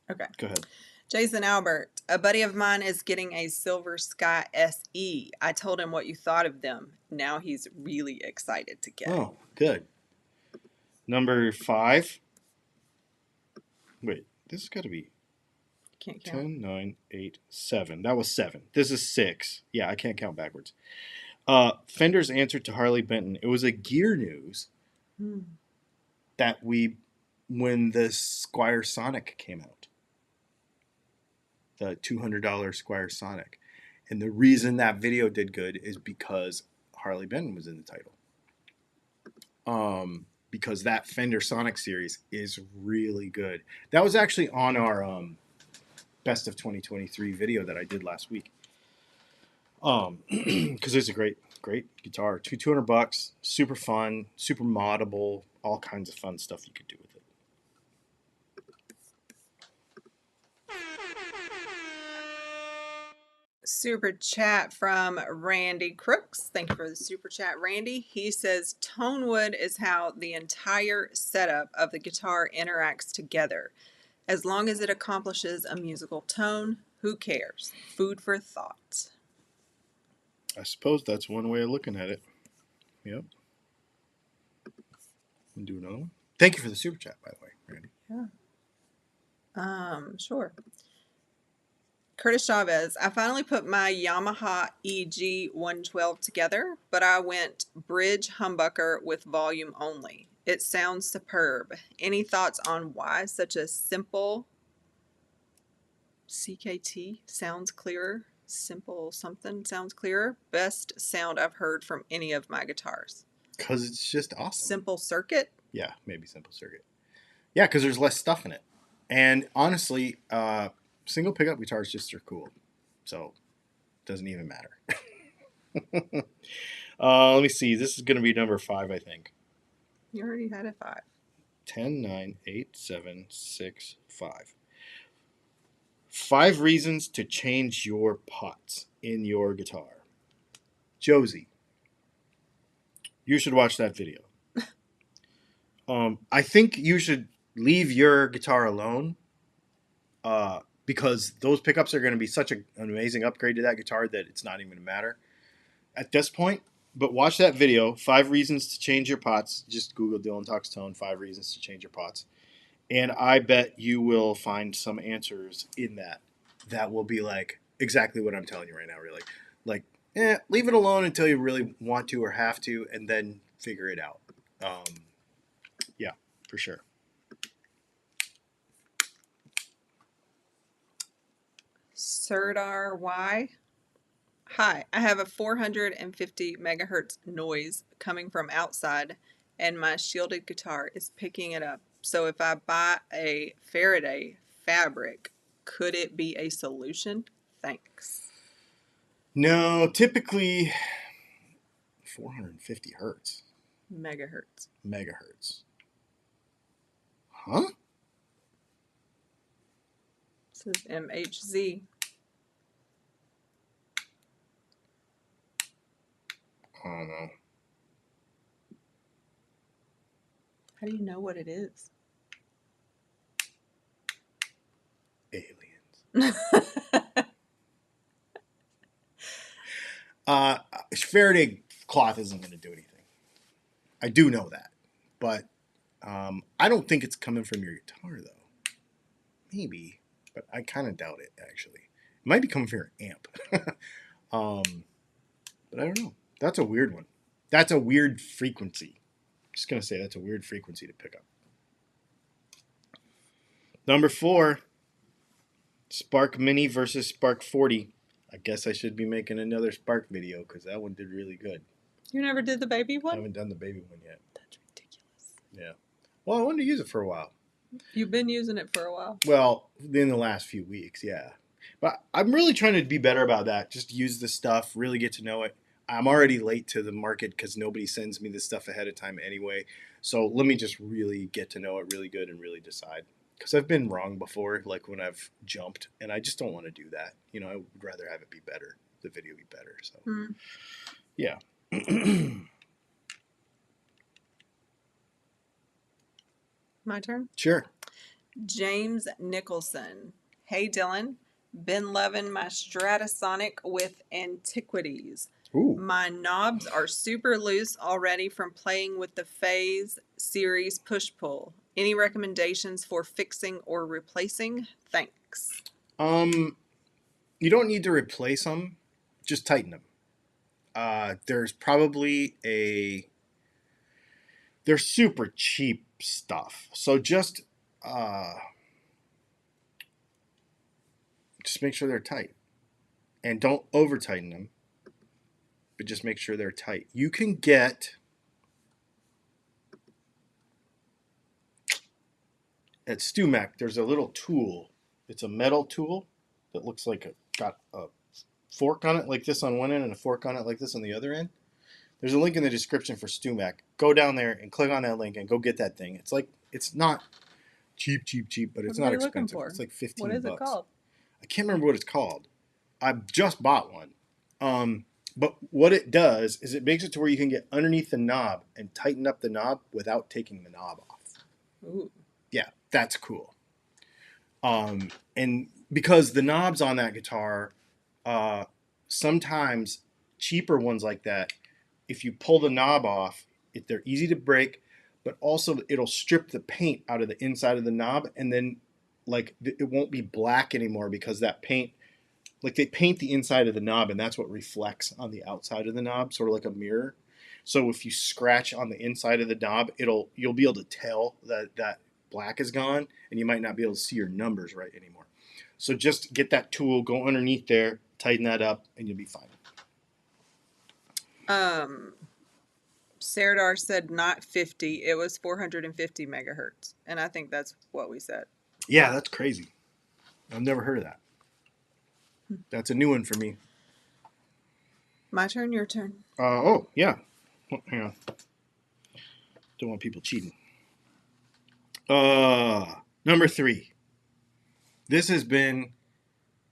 Okay. Go ahead. Jason Albert, a buddy of mine is getting a Silver Sky SE. I told him what you thought of them. Now he's really excited to get it. Oh, good. Number 5. Wait, this has got to be Can't count. 10, 9, 8, 7. That was 7. This is 6. Yeah, I can't count backwards. Fender's answer to Harley Benton. It was a gear news that when the Squire Sonic came out. The $200 Squire Sonic. And the reason that video did good is because Harley Benton was in the title. Because that Fender Sonic series is really good. That was actually on our Best of 2023 video that I did last week. Because it's a great guitar. $200, super fun, super moddable, all kinds of fun stuff you could do with it. Super chat from Randy Crooks. Thank you for the super chat, Randy. He says tone wood is how the entire setup of the guitar interacts together. As long as it accomplishes a musical tone, who cares? Food for thought. I suppose that's one way of looking at it. Yep. And do another one. Thank you for the super chat, by the way, Randy. Yeah. Sure. Curtis Chavez, I finally put my Yamaha EG 112 together, but I went bridge humbucker with volume only. It sounds superb. Any thoughts on why such a simple CKT sounds clearer? Simple something sounds clearer. Best sound I've heard from any of my guitars. Because it's just awesome. Simple circuit? Yeah, maybe simple circuit. Yeah, because there's less stuff in it. And honestly, single pickup guitars just are cool. So it doesn't even matter. Let me see. This is going to be number 5, I think. You already had a 5. 10, 9, 8, 7, 6, 5. 5 reasons to change your pots in your guitar. Josie, you should watch that video. I think you should leave your guitar alone, because those pickups are going to be such an amazing upgrade to that guitar that it's not even going to matter at this point. But watch that video, 5 reasons to change your pots. Just Google Dylan Talks Tone, 5 reasons to change your pots. And I bet you will find some answers in that will be like exactly what I'm telling you right now, really. Like, leave it alone until you really want to or have to, and then figure it out. Yeah, for sure. Serdar Y. Hi, I have a 450 megahertz noise coming from outside, and my shielded guitar is picking it up. So if I buy a Faraday fabric. Could it be a solution? Thanks. No, typically 450 hertz. Megahertz. Megahertz. Huh? This is MHZ. I don't know. How do you know what it is? Aliens. Faraday cloth isn't going to do anything. I do know that. But I don't think it's coming from your guitar, though. Maybe. But I kind of doubt it, actually. It might be coming from your amp. But I don't know. That's a weird one. That's a weird frequency. Just going to say that's a weird frequency to pick up. Number 4, Spark Mini versus Spark 40. I guess I should be making another Spark video because that one did really good. You never did the baby I one? haven't done the baby one yet. That's ridiculous. Yeah. Well, I wanted to use it for a while. You've been using it for a while. Well, in the last few weeks, yeah. But I'm really trying to be better about that. Just use the stuff, really get to know it. I'm already late to the market because nobody sends me this stuff ahead of time anyway. So let me just really get to know it really good and really decide. Because I've been wrong before, like when I've jumped, and I just don't want to do that. You know, I would rather have it be better, the video be better. So, yeah. My turn? Sure. James Nicholson. Hey, Dylan. Been loving my Stratasonic with Antiquities. Ooh. My knobs are super loose already from playing with the Phase series push-pull. Any recommendations for fixing or replacing? Thanks. You don't need to replace them. Just tighten them. There's probably they're super cheap stuff. So just make sure they're tight. And don't over tighten them. But just make sure they're tight. You can get at StewMac, there's a little tool. It's a metal tool that looks like got a fork on it like this on one end and a fork on it like this on the other end. There's a link in the description for StewMac. Go down there and click on that link and go get that thing. It's like, it's not cheap, but it's not expensive. It's like 15 bucks. What is it called? I can't remember what it's called. I just bought one. But what it does is it makes it to where you can get underneath the knob and tighten up the knob without taking the knob off. Ooh. Yeah, that's cool. And because the knobs on that guitar, sometimes cheaper ones like that, if you pull the knob off, they're easy to break, but also it'll strip the paint out of the inside of the knob, and then like it won't be black anymore because that paint, like they paint the inside of the knob and that's what reflects on the outside of the knob, sort of like a mirror. So if you scratch on the inside of the knob, you'll be able to tell that black is gone, and you might not be able to see your numbers right anymore. So just get that tool, go underneath there, tighten that up, and you'll be fine. Serdar said not 50. It was 450 megahertz. And I think that's what we said. Yeah, that's crazy. I've never heard of that. That's a new one for me. My turn, your turn. Oh, yeah. Hang on. Don't want people cheating. Number 3. This has been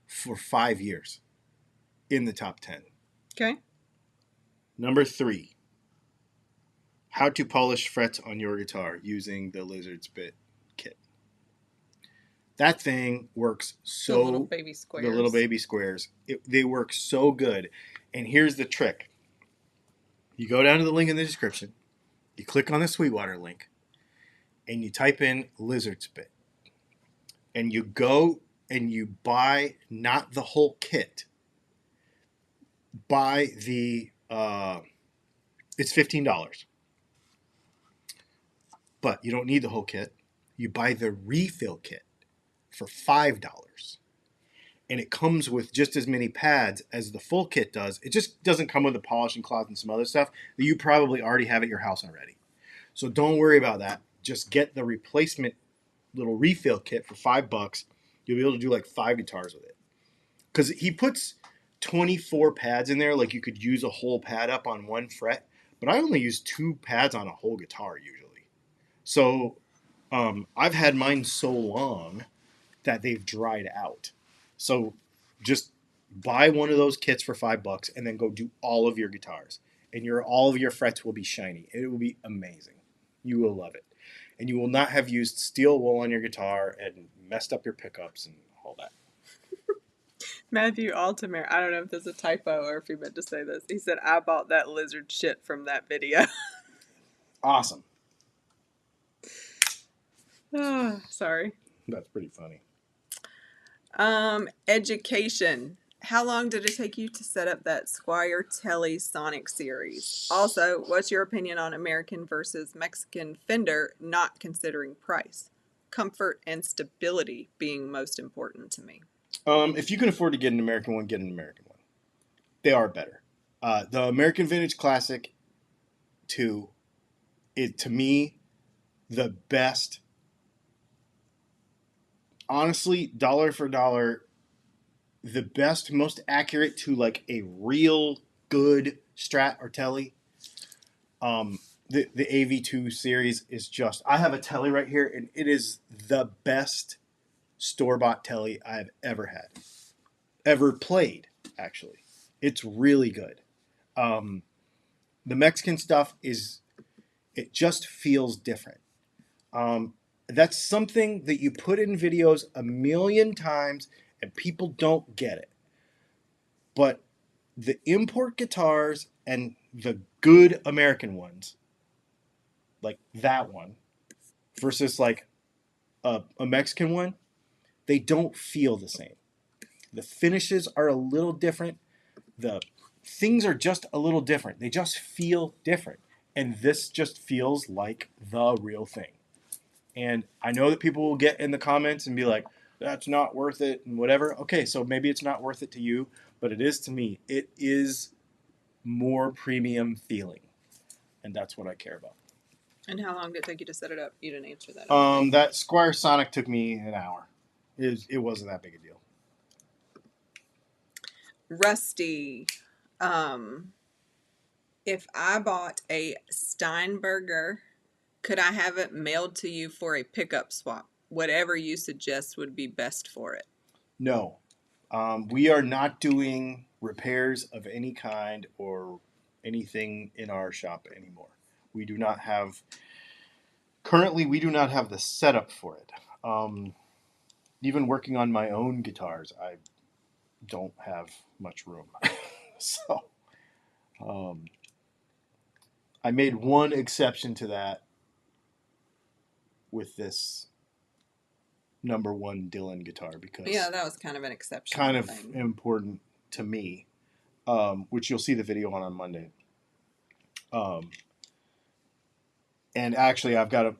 for 5 years in the top 10. Okay. Number 3. How to polish frets on your guitar using the Lizard Spit kit. That thing works so... The little baby squares. The little baby squares. They work so good. And here's the trick. You go down to the link in the description. You click on the Sweetwater link. And you type in Lizard Spit. And you go and you buy not the whole kit. Buy the... it's $15. But you don't need the whole kit. You buy the refill kit for $5. And it comes with just as many pads as the full kit does. It just doesn't come with a polishing cloth and some other stuff that you probably already have at your house already. So don't worry about that. Just get the replacement little refill kit for $5. You'll be able to do like 5 guitars with it. Because he puts 24 pads in there, like you could use a whole pad up on one fret, but I only use 2 pads on a whole guitar usually. So I've had mine so long that they've dried out. So just buy one of those kits for $5 and then go do all of your guitars, and all of your frets will be shiny. It will be amazing. You will love it, and you will not have used steel wool on your guitar and messed up your pickups and all that. Matthew Altamere, I don't know if there's a typo or if he meant to say this. He said, I bought that lizard shit from that video. Awesome. Sorry. That's pretty funny. Education. How long did it take you to set up that Squire Telly Sonic series? Also, what's your opinion on American versus Mexican Fender, not considering price? Comfort and stability being most important to me. If you can afford to get an American one, get an American one. They are better. The American Vintage Classic 2 is, to me, the best. Honestly, dollar for dollar, the best, most accurate to like a real good Strat or Telly. The AV2 series is just. I have a Telly right here, and it is the best store-bought Telly I've ever had, ever played. Actually, it's really good. The Mexican stuff it just feels different. That's something that you put in videos a million times and people don't get it. But the import guitars and the good American ones, like that one, versus like a Mexican one, they don't feel the same. The finishes are a little different. The things are just a little different. They just feel different. And this just feels like the real thing. And I know that people will get in the comments and be like, that's not worth it and whatever. Okay, so maybe it's not worth it to you, but it is to me. It is more premium feeling. And that's what I care about. And how long did it take you to set it up? You didn't answer that. That Squire Sonic took me an hour. It wasn't that big a deal. Rusty. If I bought a Steinberger, could I have it mailed to you for a pickup swap? Whatever you suggest would be best for it. No. We are not doing repairs of any kind or anything in our shop anymore. We do not have the setup for it. Even working on my own guitars, I don't have much room. So I made one exception to that with this number 1 Dylan guitar because that was kind of an exception. Kind of important to me, which you'll see the video on Monday. And actually, I've gotten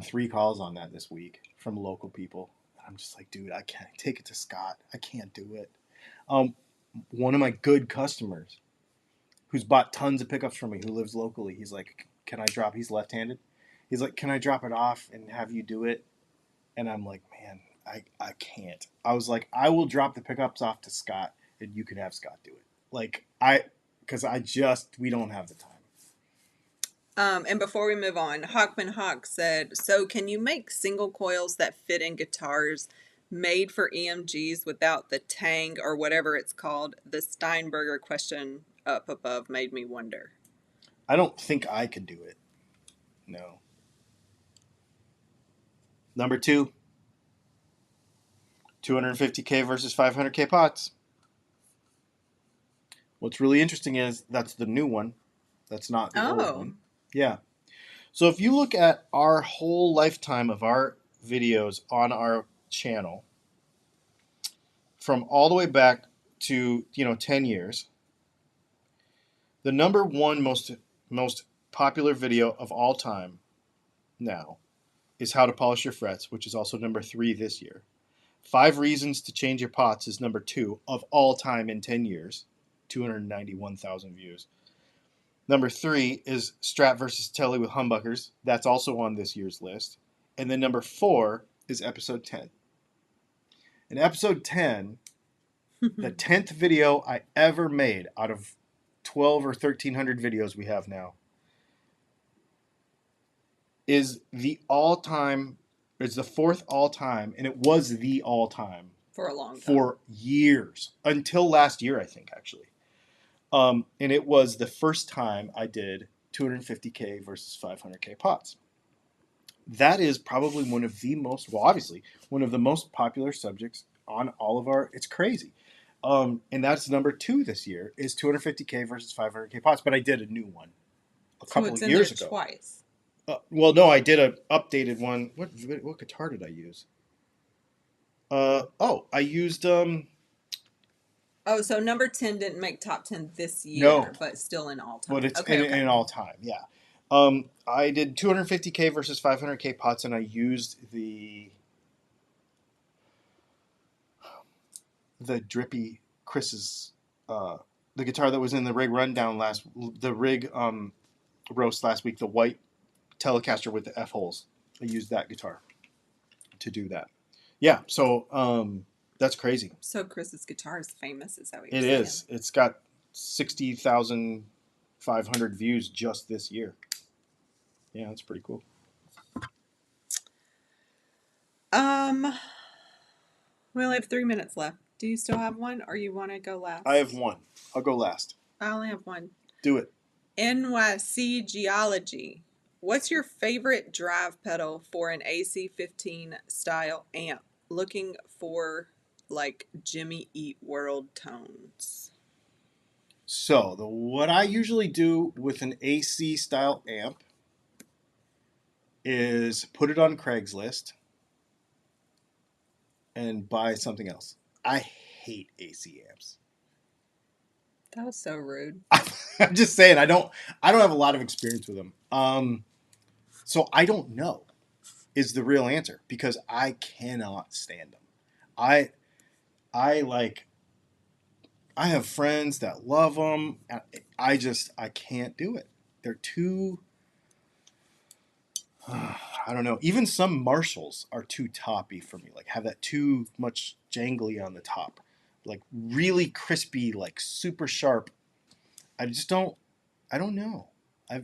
3 calls on that this week from local people. I'm just like, dude, I can't take it to Scott. I can't do it. One of my good customers who's bought tons of pickups from me, who lives locally, he's like, can I drop? He's left-handed. He's like, can I drop it off and have you do it? And I'm like, man, I can't. I was like, I will drop the pickups off to Scott and you can have Scott do it. Like, because we don't have the time. And before we move on, Hawkman Hawk said, so can you make single coils that fit in guitars made for EMGs without the tang or whatever it's called? The Steinberger question up above made me wonder. I don't think I could do it. No. Number 2, 250K versus 500K pots. What's really interesting is that's the new one. That's not the old one. Yeah. So if you look at our whole lifetime of our videos on our channel, from all the way back to 10 years, the number 1 most popular video of all time now is how to polish your frets, which is also number 3 this year. 5 reasons to change your pots is number 2 of all time in 10 years, 291,000 views. Number 3 is Strat versus Telly with humbuckers. That's also on this year's list. And then number 4 is episode 10. In episode 10, the 10th video I ever made out of 12 or 1,300 videos we have now, is the all-time, it's the fourth all-time, and it was the all-time for a long time. For years. Until last year, I think, actually. And it was the first time I did 250K versus 500K pots. That is probably one of the most, well, obviously, one of the most popular subjects on all of our, it's crazy. And that's number 2 this year, is 250K versus 500K pots. But I did a new one a couple of years ago. Twice. Well, no, I did an updated one. What guitar did I use? I used Oh, so number 10 didn't make top 10 this year, no, but still in all time. But it's in all time, yeah. I did 250K versus 500K pots, and I used the Drippy Chris's the guitar that was in the rig rundown roast last week, the white Telecaster with the F holes. I used that guitar to do that. Yeah, so that's crazy. So Chris's guitar is famous, is that what you're saying? It is. It's got 60,500 views just this year. Yeah, that's pretty cool. We only have 3 minutes left. Do you still have one, or you want to go last? I have one. I'll go last. I only have one. Do it. NYC Geology. What's your favorite drive pedal for an AC-15 style amp? Looking for like Jimmy Eat World tones. So what I usually do with an AC style amp is put it on Craigslist and buy something else. I hate AC amps. That was so rude. I'm just saying I don't have a lot of experience with them. So I don't know is the real answer, because I cannot stand them. I have friends that love them. I can't do it. They're too, I don't know. Even some Marshalls are too toppy for me. Like have that too much jangly on the top. Like really crispy, like super sharp. I don't know. I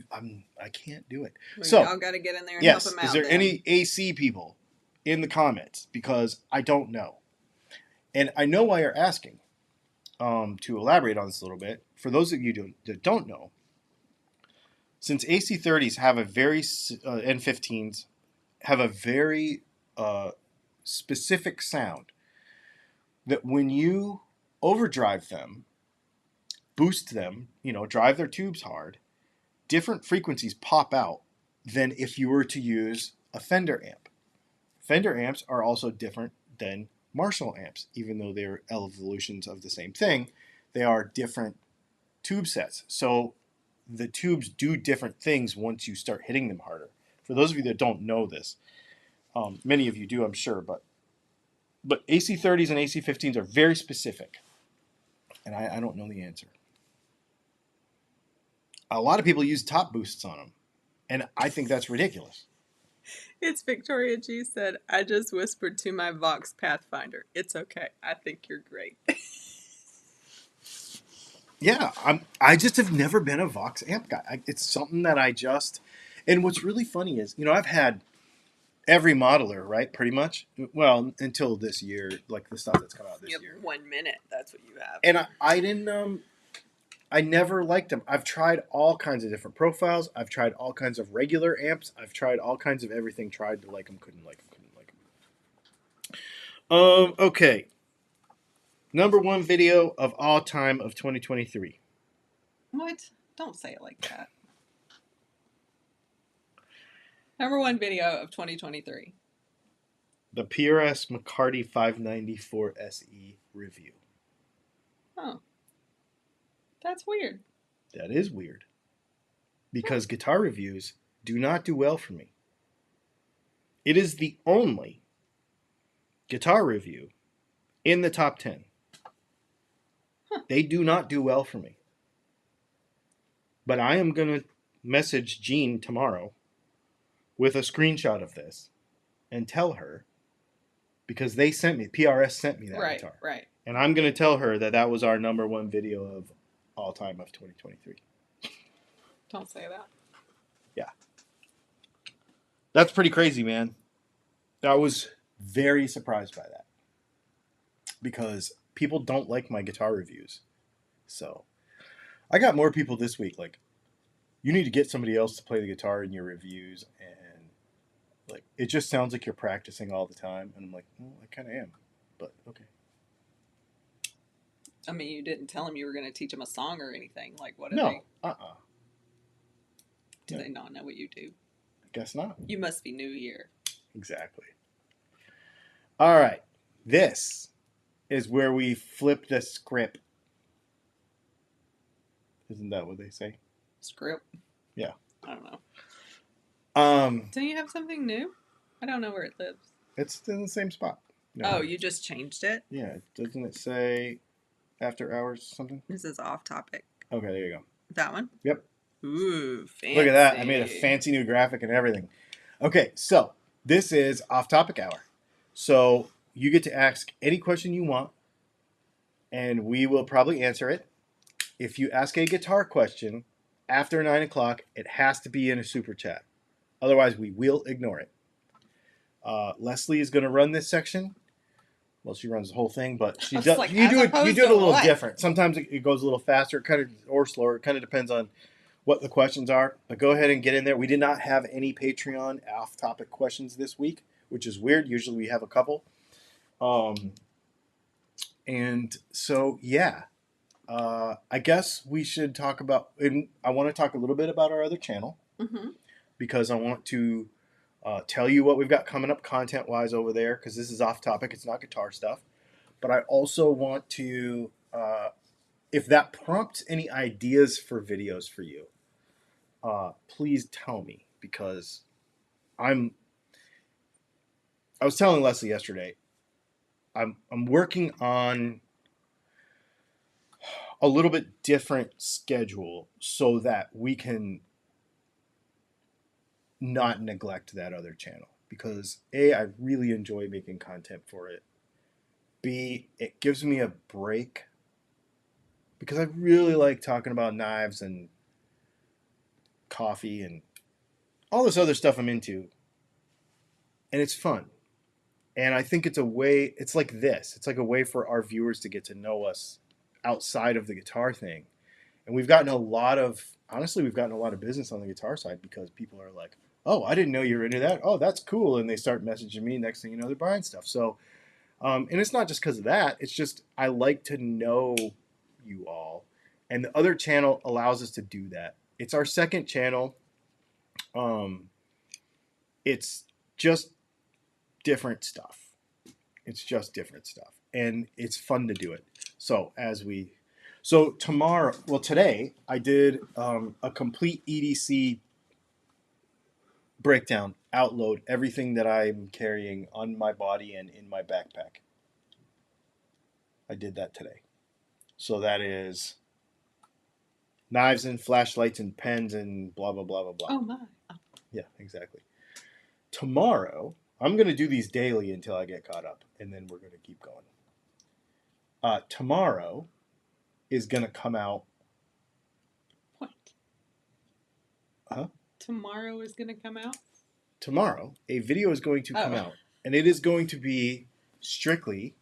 can't do it. Well, so y'all got to get in there and help them out. Is there any AC people in the comments? Because I don't know. And I know why you're asking. To elaborate on this a little bit, for those of you that don't know, since AC30s have a very N15s have a very specific sound, that when you overdrive them, boost them, drive their tubes hard, different frequencies pop out than if you were to use a Fender amp. Fender amps are also different than Marshall amps, even though they're evolutions of the same thing. They are different tube sets. So the tubes do different things once you start hitting them harder. For those of you that don't know this, many of you do, I'm sure, but AC30s and AC15s are very specific, and I don't know the answer. A lot of people use top boosts on them, and I think that's ridiculous. It's Victoria G said, I just whispered to my Vox Pathfinder. It's okay. I think you're great. Yeah, I just have never been a Vox amp guy. It's something that and what's really funny is, I've had every modeler, right? Pretty much. Well, until this year, like the stuff that's come out this year. 1 minute. That's what you have. And I didn't, I never liked them. I've tried all kinds of different profiles. I've tried all kinds of regular amps. I've tried all kinds of everything. Tried to like them, couldn't like them. Okay. Number 1 video of all time of 2023. What? Don't say it like that. Number 1 video of 2023. The PRS McCarty 594 SE review. Oh. That's weird. That is weird. Because guitar reviews do not do well for me. It is the only guitar review in the top 10. They do not do well for me. But I am going to message Jean tomorrow with a screenshot of this and tell her because they sent me, PRS sent me that Right, guitar. right. And I'm going to tell her that that was our number one video of all time of 2023. Don't say that. Yeah. That's pretty crazy, man. I was very surprised by that because people don't like my guitar reviews. So I got more people this week like, you need to get somebody else to play the guitar in your reviews, and like it just sounds like you're practicing all the time. And I'm like, well, I kind of am, but okay. I mean, you didn't tell them you were going to teach them a song or anything. Like, what? No, Do they not know what you do? I guess not. You must be new here. Exactly. All right, this is where we flip the script. Isn't that what they say? Script. Yeah. I don't know. Um, Do you have something new? I don't know where it lives. It's in the same spot. No. Oh, you just changed it? Yeah. Doesn't it say after hours something? This is off topic. Okay, there you go. That one? Yep. Ooh, fancy. Look at that. I made a fancy new graphic and everything. Okay, so this is off topic hour. So you get to ask any question you want, and we will probably answer it. If you ask a guitar question after 9 o'clock, it has to be in a super chat. Otherwise, we will ignore it. Leslie is going to run this section. Well, she runs the whole thing, but she does. Like, you do it a little what? different. Sometimes it goes a little faster, or slower. It kind of depends on what the questions are. But go ahead and get in there. We did not have any Patreon off-topic questions this week, which is weird. Usually we have a couple. And so, yeah. I guess we should talk about, and I want to talk a little bit about our other channel, because I want to tell you what we've got coming up content-wise over there, because this is off topic. It's not guitar stuff. But I also want to, if that prompts any ideas for videos for you, please tell me, because I was telling Leslie yesterday, I'm working on a little bit different schedule so that we can not neglect that other channel, because A, I really enjoy making content for it. B, it gives me a break because I really like talking about knives and coffee and all this other stuff I'm into, and it's fun. And I think it's a way, it's like this, it's like a way for our viewers to get to know us outside of the guitar thing. And we've gotten a lot of business on the guitar side because people are like, oh, I didn't know you were into that. Oh, that's cool. And they start messaging me. Next thing you know, they're buying stuff. So, and it's not just because of that. It's just I like to know you all. And the other channel allows us to do that. It's our second channel. It's just different stuff. And it's fun to do it. So today I did a complete EDC breakdown, outload everything that I'm carrying on my body and in my backpack. I did that today. So that is knives and flashlights and pens and blah, blah, blah, blah, blah. Oh, my. Oh. Yeah, exactly. Tomorrow, I'm going to do these daily until I get caught up, and then we're going to keep going. Tomorrow is going to come out. What? Huh? Tomorrow is going to come out? Tomorrow, a video is going to come out, and it is going to be strictly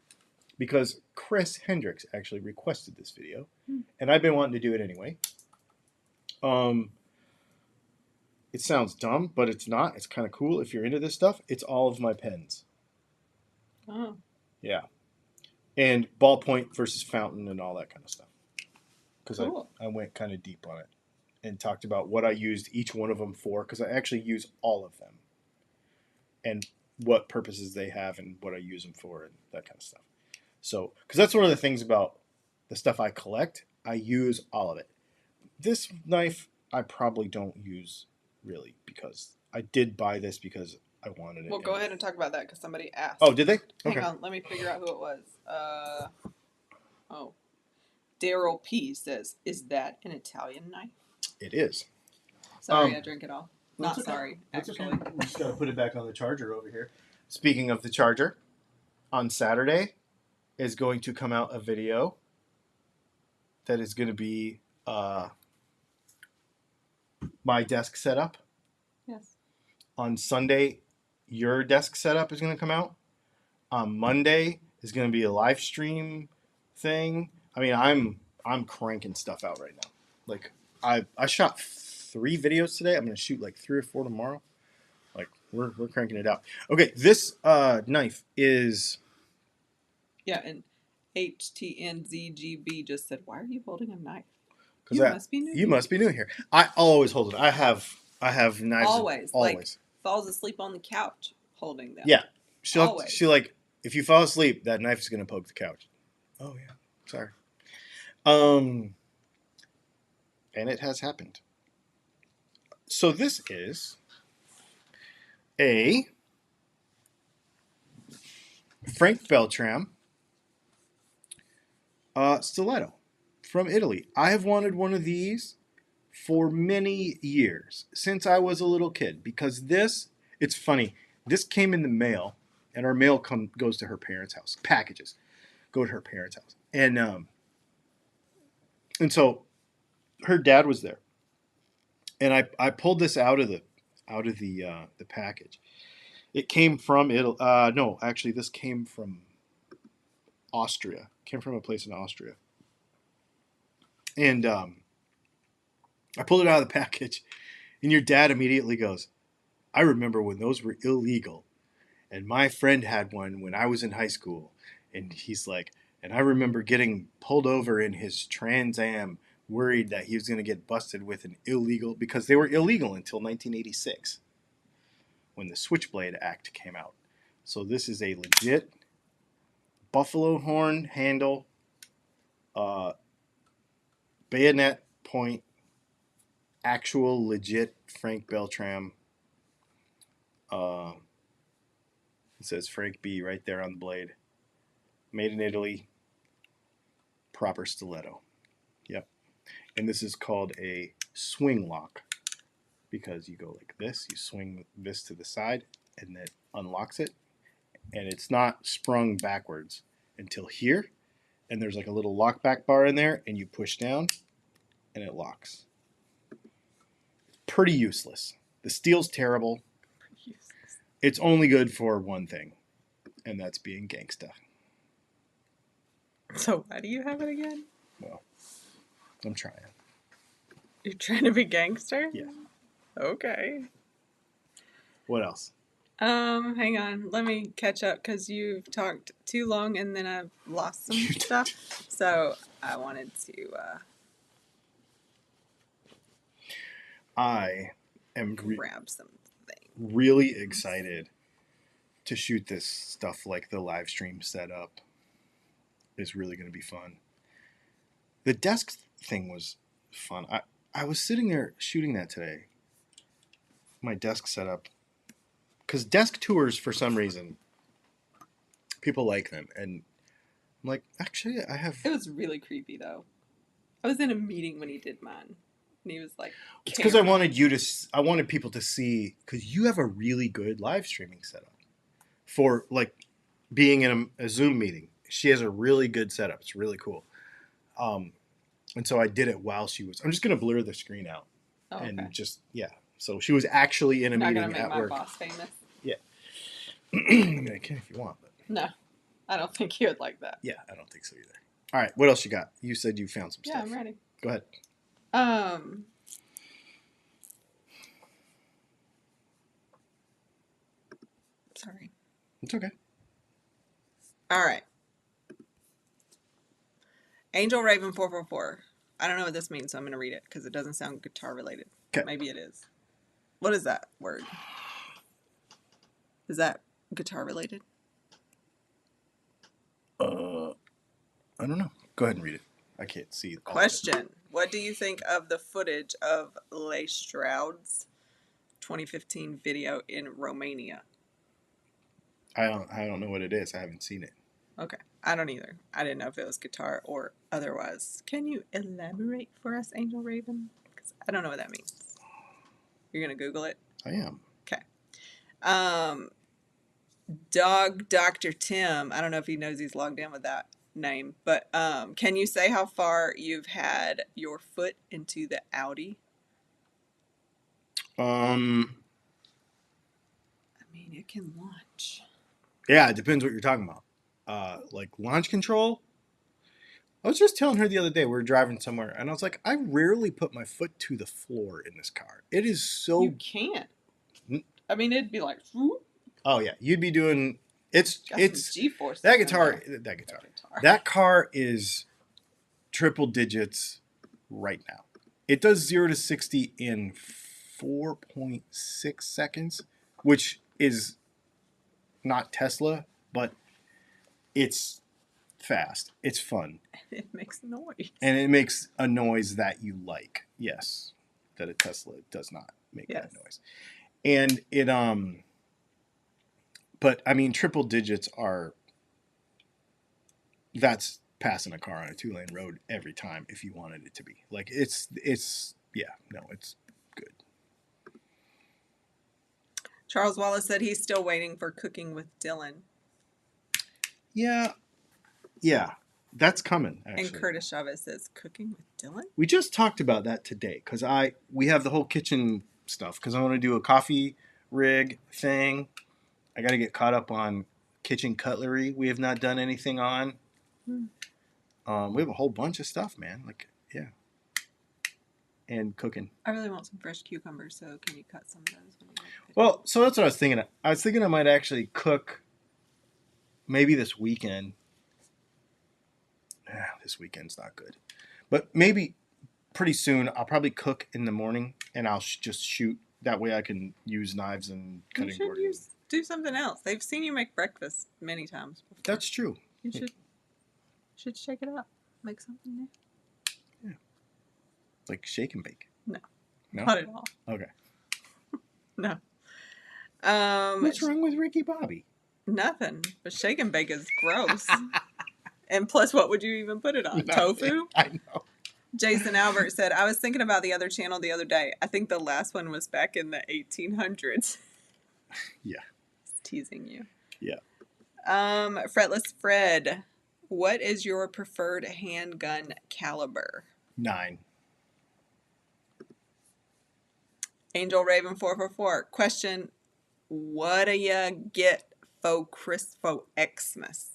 because Chris Hendricks actually requested this video, and I've been wanting to do it anyway. It sounds dumb, but it's not. It's kind of cool if you're into this stuff. It's all of my pens. Oh. Yeah. And ballpoint versus fountain and all that kind of stuff. Because cool. I went kind of deep on it and talked about what I used each one of them for, because I actually use all of them and what purposes they have and what I use them for and that kind of stuff. So, because that's one of the things about the stuff I collect, I use all of it. This knife I probably don't use really, because I did buy this because I wanted it. Well, go ahead and talk about that because somebody asked. Oh, did they? Okay. Hang on, let me figure out who it was. Daryl P says, "Is that an Italian knife?" It is. Sorry, I drank it all. Not okay. Sorry, that's actually. Okay. We just got to put it back on the charger over here. Speaking of the charger, on Saturday is going to come out a video that is going to be my desk setup. Yes. On Sunday, your desk setup is going to come out. On Monday is going to be a live stream thing. I mean, I'm cranking stuff out right now. Like I shot 3 videos today. I'm going to shoot like 3 or 4 tomorrow. Like we're cranking it out. Okay, this knife is. Yeah, and HTNZGB just said, "Why are you holding a knife? You must be new. You must be new here. I always hold it. I have knives. Always. Like falls asleep on the couch holding them. Yeah, she like if you fall asleep, that knife is gonna poke the couch. Oh yeah, sorry. And it has happened. So this is a Frank Beltram stiletto from Italy. I have wanted one of these for many years, since I was a little kid, because it's funny, this came in the mail, and our mail goes to her parents' house. Packages go to her parents' house. And so her dad was there. And I pulled this out of the package. It came from Italy. No, actually, this came from Austria. It came from a place in Austria. And I pulled it out of the package, and your dad immediately goes, "I remember when those were illegal, and my friend had one when I was in high school." And he's like, "And I remember getting pulled over in his Trans Am, worried that he was going to get busted with an illegal," because they were illegal until 1986 when the Switchblade Act came out. So this is a legit buffalo horn handle, bayonet point, actual legit Frank Beltram. It says Frank B right there on the blade. Made in Italy. Proper stiletto. Yep. And this is called a swing lock, because you go like this, you swing this to the side, and it unlocks it. And it's not sprung backwards until here. And there's like a little lockback bar in there, and you push down, and it locks. Pretty useless. The steel's terrible. Useless. It's only good for one thing, and that's being gangsta. So why do you have it again? Well, I'm trying. You're trying to be gangster? Yeah. Okay. What else? Hang on. Let me catch up because you've talked too long and then I've lost some stuff. So I wanted to. I am grab something. Really excited to shoot this stuff. Like the live stream setup is really going to be fun. The desk thing was fun. I was sitting there shooting that today. My desk setup. Because desk tours, for some reason, people like them. And I'm like, actually, I have... It was really creepy, though. I was in a meeting when he did mine. And he was like... It's because I wanted people to see... Because you have a really good live streaming setup. For, like, being in a Zoom meeting. She has a really good setup. It's really cool. And so I did it while she was... I'm just going to blur the screen out. Oh, okay. And just, yeah. So she was actually in a meeting at work. Not gonna make my boss famous. Yeah. I mean, I can if you want, but... No. I don't think he would like that. Yeah, I don't think so either. All right, what else you got? You said you found some stuff. Yeah, I'm ready. Go ahead. Sorry. It's okay. All right. Angel Raven 444. I don't know what this means, so I'm going to read it because it doesn't sound guitar related. Okay. Maybe it is. What is that word? Is that guitar related? I don't know. Go ahead and read it. I can't see. Question. What do you think of the footage of Le Stroud's 2015 video in Romania? I don't know what it is. I haven't seen it. Okay. I don't either. I didn't know if it was guitar or otherwise. Can you elaborate for us, Angel Raven? Because I don't know what that means. You're going to Google it? I am. Okay. Dog Dr. Tim. I don't know if he knows he's logged in with that name, but can you say how far you've had your foot into the Audi? Um, I mean, it can launch. yeah, it depends what you're talking about. Like launch control. I was just telling her the other day we were driving somewhere, and I was like, I rarely put my foot to the floor in this car. It is so. You can't. I mean, it'd be like, whoop, Oh yeah, you'd be doing. got some It's G-force. that guitar. That car is triple digits right now. It does 0 to 60 in 4.6 seconds, which is not Tesla, but it's fast. It's fun. It makes noise. And it makes a noise that you like. Yes. That a Tesla does not make that noise. And it but I mean triple digits are that's passing a car on a 2-lane road every time if you wanted it to be. Like it's yeah, no, it's good. Charles Wallace said he's still waiting for Cooking with Dylan. Yeah. Yeah. That's coming, actually. And Curtis Chavez says, Cooking with Dylan? We just talked about that today because we have the whole kitchen stuff because I want to do a coffee rig thing. I got to get caught up on kitchen cutlery. We have not done anything on. We have a whole bunch of stuff, man. Like, yeah. And cooking. I really want some fresh cucumbers, so can you cut some of those? Well, so that's what I was thinking. I was thinking I might actually cook maybe this weekend. This weekend's not good. But maybe pretty soon I'll probably cook in the morning and I'll just shoot. That way I can use knives and cutting board. Do something else. They've seen you make breakfast many times before. That's true. You should shake it up. Make something new. Yeah. Like shake and bake. No. No? Not at all. Okay. No. What's wrong with Ricky Bobby? Nothing. But shake and bake is gross. And plus, what would you even put it on? Tofu? I know. Jason Albert said, I was thinking about the other channel the other day. I think the last one was back in the 1800s. Yeah. Just teasing you. Yeah. Fretless Fred, what is your preferred handgun caliber? 9. Angel Raven 444, question, what do you get for Xmas?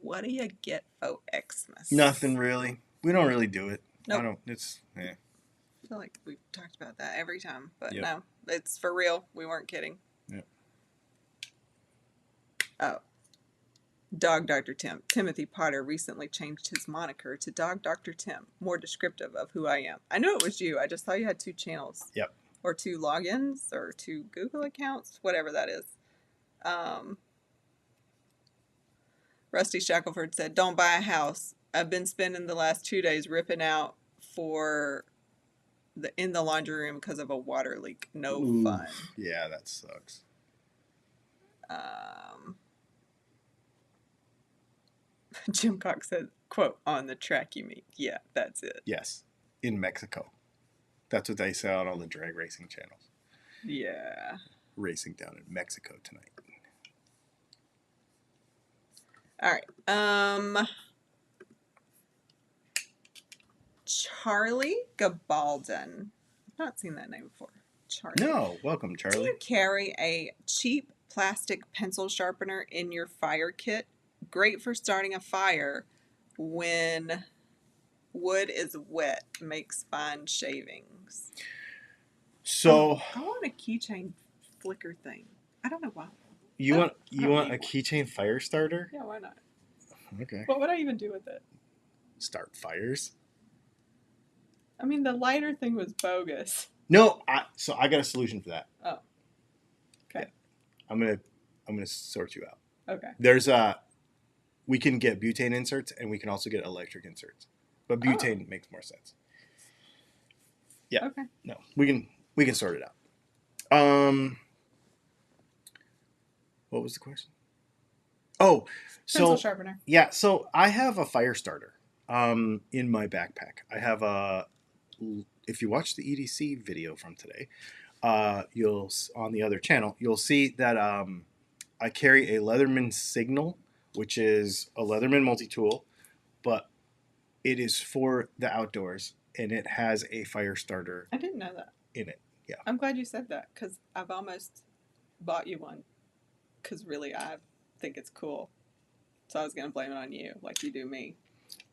What do you get for Xmas? Nothing really. We don't really do it. Nope. I don't. It's. Yeah. I feel like we've talked about that every time, but Yep. no, it's for real. We weren't kidding. Yep. Oh. Dog Dr. Tim. Timothy Potter recently changed his moniker to Dog Dr. Tim, more descriptive of who I am. I knew it was you. I just thought you had 2 channels. Yep. Or 2 logins or 2 Google accounts, whatever that is. Rusty Shackelford said, don't buy a house. I've been spending the last 2 days ripping out in the laundry room because of a water leak. No fun. Yeah, that sucks. Jim Cox said, quote, on the track you mean. Yeah, that's it. Yes. In Mexico. That's what they say on all the drag racing channels. Yeah. Racing down in Mexico tonight. All right. Charlie Gabaldon. I've not seen that name before. Charlie. No, welcome, Charlie. Do you carry a cheap plastic pencil sharpener in your fire kit? Great for starting a fire when wood is wet. Makes fine shavings. So I want a keychain flicker thing. I don't know why. You want a keychain fire starter? Yeah, why not? Okay. What would I even do with it? Start fires? I mean, the lighter thing was bogus. No, so I got a solution for that. Oh. Okay. Yeah. I'm gonna sort you out. Okay. There's we can get butane inserts and we can also get electric inserts. But butane makes more sense. Yeah. Okay. No, we can sort it out. What was the question? Oh, pencil sharpener. Yeah, so I have a fire starter in my backpack. I have if you watch the EDC video from today, you'll on the other channel, you'll see that I carry a Leatherman Signal, which is a Leatherman multi-tool, but it is for the outdoors, and it has a fire starter I didn't know that. in it. Yeah. I'm glad you said that because I've almost bought you one because really I think it's cool. So I was going to blame it on you like you do me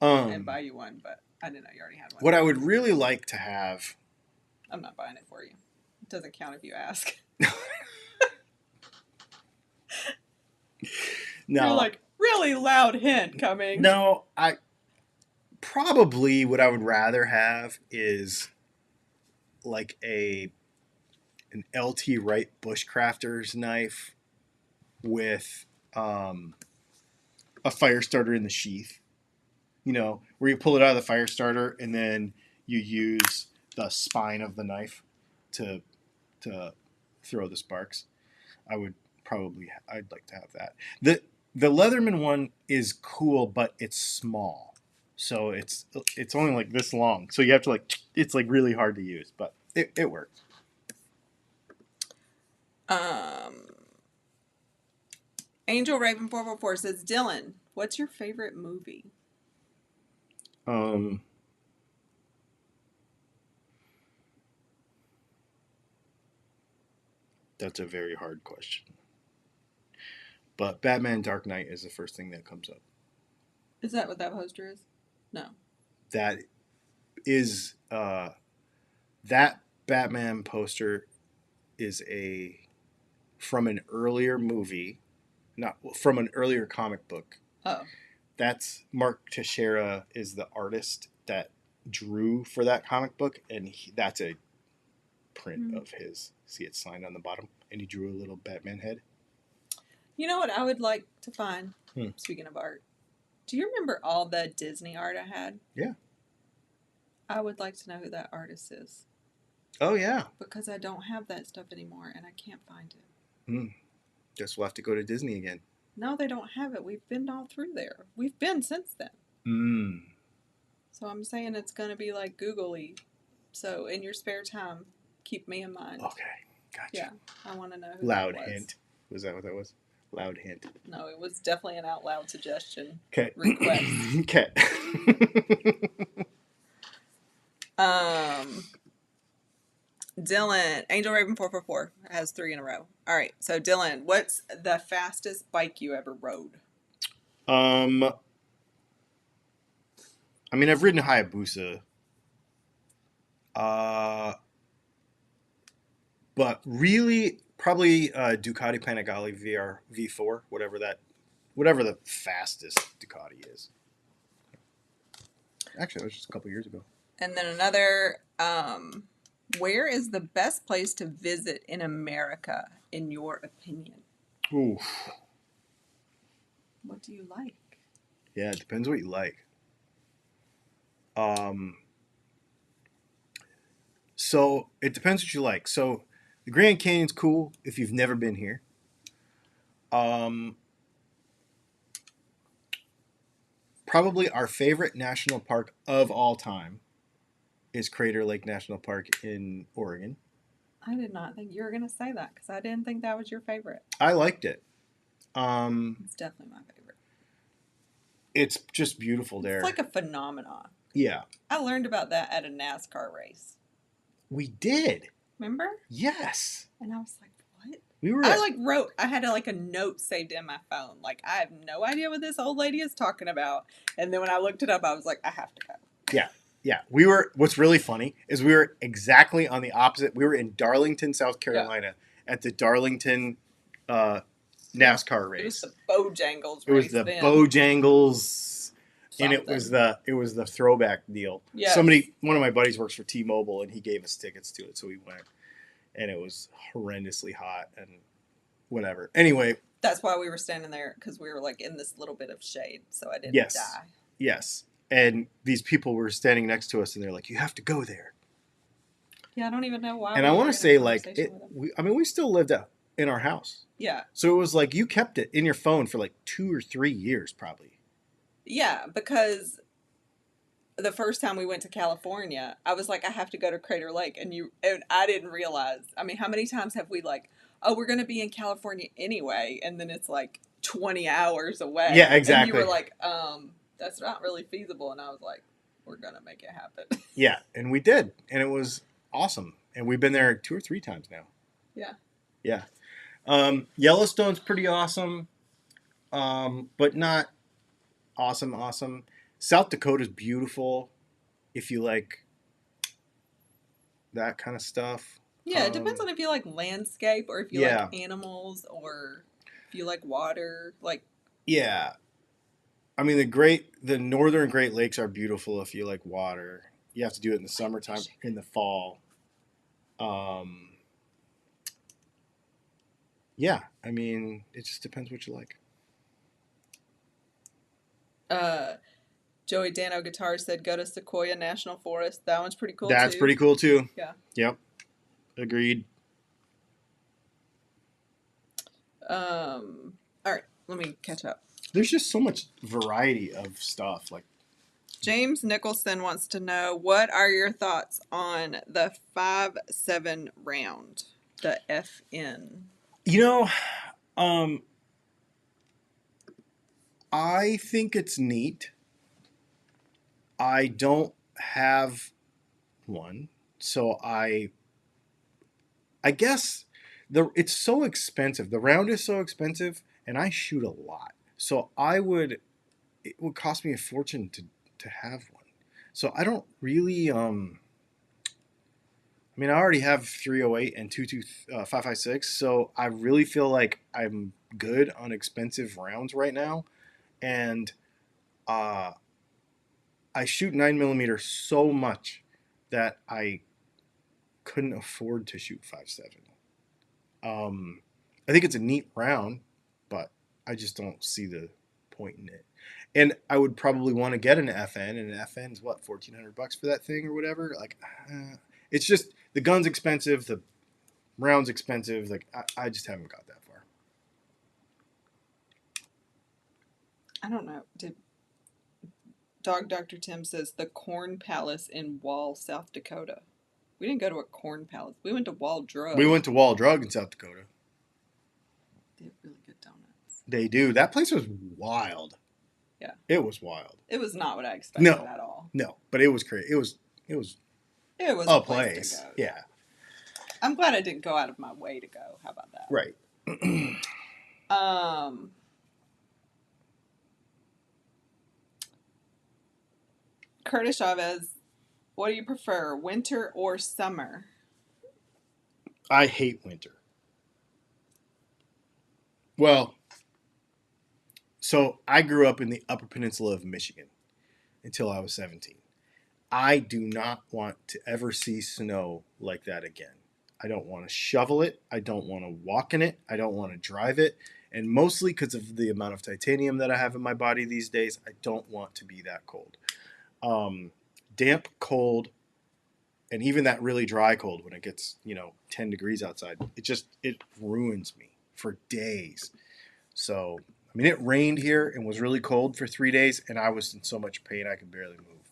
and buy you one, but I didn't know you already had one. What I would really like to have... I'm not buying it for you. It doesn't count if you ask. No. You're like, really loud hint coming. No, I... Probably what I would rather have is like an LT Wright bushcrafter's knife with a fire starter in the sheath. You know, where you pull it out of the fire starter and then you use the spine of the knife to throw the sparks. I'd like to have that. The Leatherman one is cool, but it's small. So it's only like this long. So you have to it's like really hard to use, but it works. Angel Raven 444 says, Dylan, what's your favorite movie? That's a very hard question. But Batman Dark Knight is the first thing that comes up. Is that what that poster is? No. That is that Batman poster is from an earlier movie, not from an earlier comic book. Oh. That's Mark Teixeira is the artist that drew for that comic book, and that's a print of his. See, it's signed on the bottom, and he drew a little Batman head. You know what I would like to find, speaking of art? Do you remember all the Disney art I had? Yeah. I would like to know who that artist is. Oh, yeah. Because I don't have that stuff anymore, and I can't find it. Guess we'll have to go to Disney again. No, they don't have it. We've been all through there. We've been since then. So I'm saying it's going to be like googly. So in your spare time, keep me in mind. Okay, gotcha. Yeah, I want to know who Loud that was. hint. Was that what that was? Loud hint. No, it was definitely an out loud suggestion. Okay. Request. Okay. Dylan, Angel Raven 444 has 3 in a row. All right, so Dylan, what's the fastest bike you ever rode? I mean, I've ridden a Hayabusa. But really, probably Ducati Panigale VR V4, whatever the fastest Ducati is. Actually, that was just a couple years ago. And then another, where is the best place to visit in America, in your opinion? Ooh. What do you like? Yeah, it depends what you like. So it depends what you like. So the Grand Canyon's cool if you've never been here. Probably our favorite national park of all time is Crater Lake National Park in Oregon. I did not think you were going to say that because I didn't think that was your favorite. I liked it. It's definitely my favorite. It's just beautiful there. It's like a phenomenon. Yeah. I learned about that at a NASCAR race. We did. Remember? Yes. And I was like, what? I had a note saved in my phone. Like, I have no idea what this old lady is talking about. And then when I looked it up, I was like, I have to go. Yeah. Yeah. What's really funny is we were exactly on the opposite. We were in Darlington, South Carolina at the Darlington NASCAR race. It was the Bojangles race. It was the Bojangles. And it was the throwback deal. Yes. One of my buddies works for T-Mobile, and he gave us tickets to it, so we went. And it was horrendously hot and whatever. Anyway. That's why we were standing there, because we were like in this little bit of shade, so I didn't die. Yes. And these people were standing next to us, and they're like, you have to go there. Yeah, I don't even know why. And I want to say, we still lived in our house. Yeah. So it was like you kept it in your phone for like 2 or 3 years, probably. Yeah, because the first time we went to California, I was like, I have to go to Crater Lake, and I didn't realize. I mean, how many times have we like, oh, we're going to be in California anyway. And then it's like 20 hours away. Yeah, And you exactly. were like, that's not really feasible. And I was like, we're going to make it happen. Yeah, and we did. And it was awesome. And we've been there 2 or 3 times now. Yeah. Yeah. Yellowstone's pretty awesome, but not awesome. South Dakota's beautiful if you like that kind of stuff. Yeah, it depends on if you like landscape or if you Yeah. like animals or if you like water. Like, Yeah. I mean, the northern Great Lakes are beautiful if you like water. You have to do it in the summertime, in the fall. Yeah, I mean, it just depends what you like. Joey Dano Guitar said, go to Sequoia National Forest. That one's pretty cool too. That's pretty cool too. Yeah. Yep. Agreed. All right, let me catch up. There's just so much variety of stuff. Like James Nicholson wants to know, what are your thoughts on the 5/7 round, the FN? You know, I think it's neat. I don't have one, so I guess it's so expensive. The round is so expensive, and I shoot a lot, so it would cost me a fortune to have one. So I don't really I mean, I already have 308 and 556, so I really feel like I'm good on expensive rounds right now, and I shoot 9mm so much that I couldn't afford to shoot 5.7. I think it's a neat round, but I just don't see the point in it. And I would probably want to get an FN, and an FN's what, $1,400 for that thing or whatever. Like, it's just the gun's expensive, the round's expensive. Like, I just haven't got that far. I don't know. Dog Dr. Tim says the Corn Palace in Wall, South Dakota. We didn't go to a Corn Palace. We went to Wall Drug. We went to Wall Drug in South Dakota. They have really good donuts. They do. That place was wild. Yeah. It was wild. It was not what I expected at all. No, but it was crazy. It was a place to go. Yeah. I'm glad I didn't go out of my way to go. How about that? Right. Curtis Chavez, what do you prefer, winter or summer? I hate winter. Well, so I grew up in the Upper Peninsula of Michigan until I was 17. I do not want to ever see snow like that again. I don't want to shovel it. I don't want to walk in it. I don't want to drive it. And mostly because of the amount of titanium that I have in my body these days, I don't want to be that cold. Damp, cold, and even that really dry cold when it gets, 10 degrees outside, it ruins me for days. So, I mean, it rained here and was really cold for 3 days, and I was in so much pain I could barely move.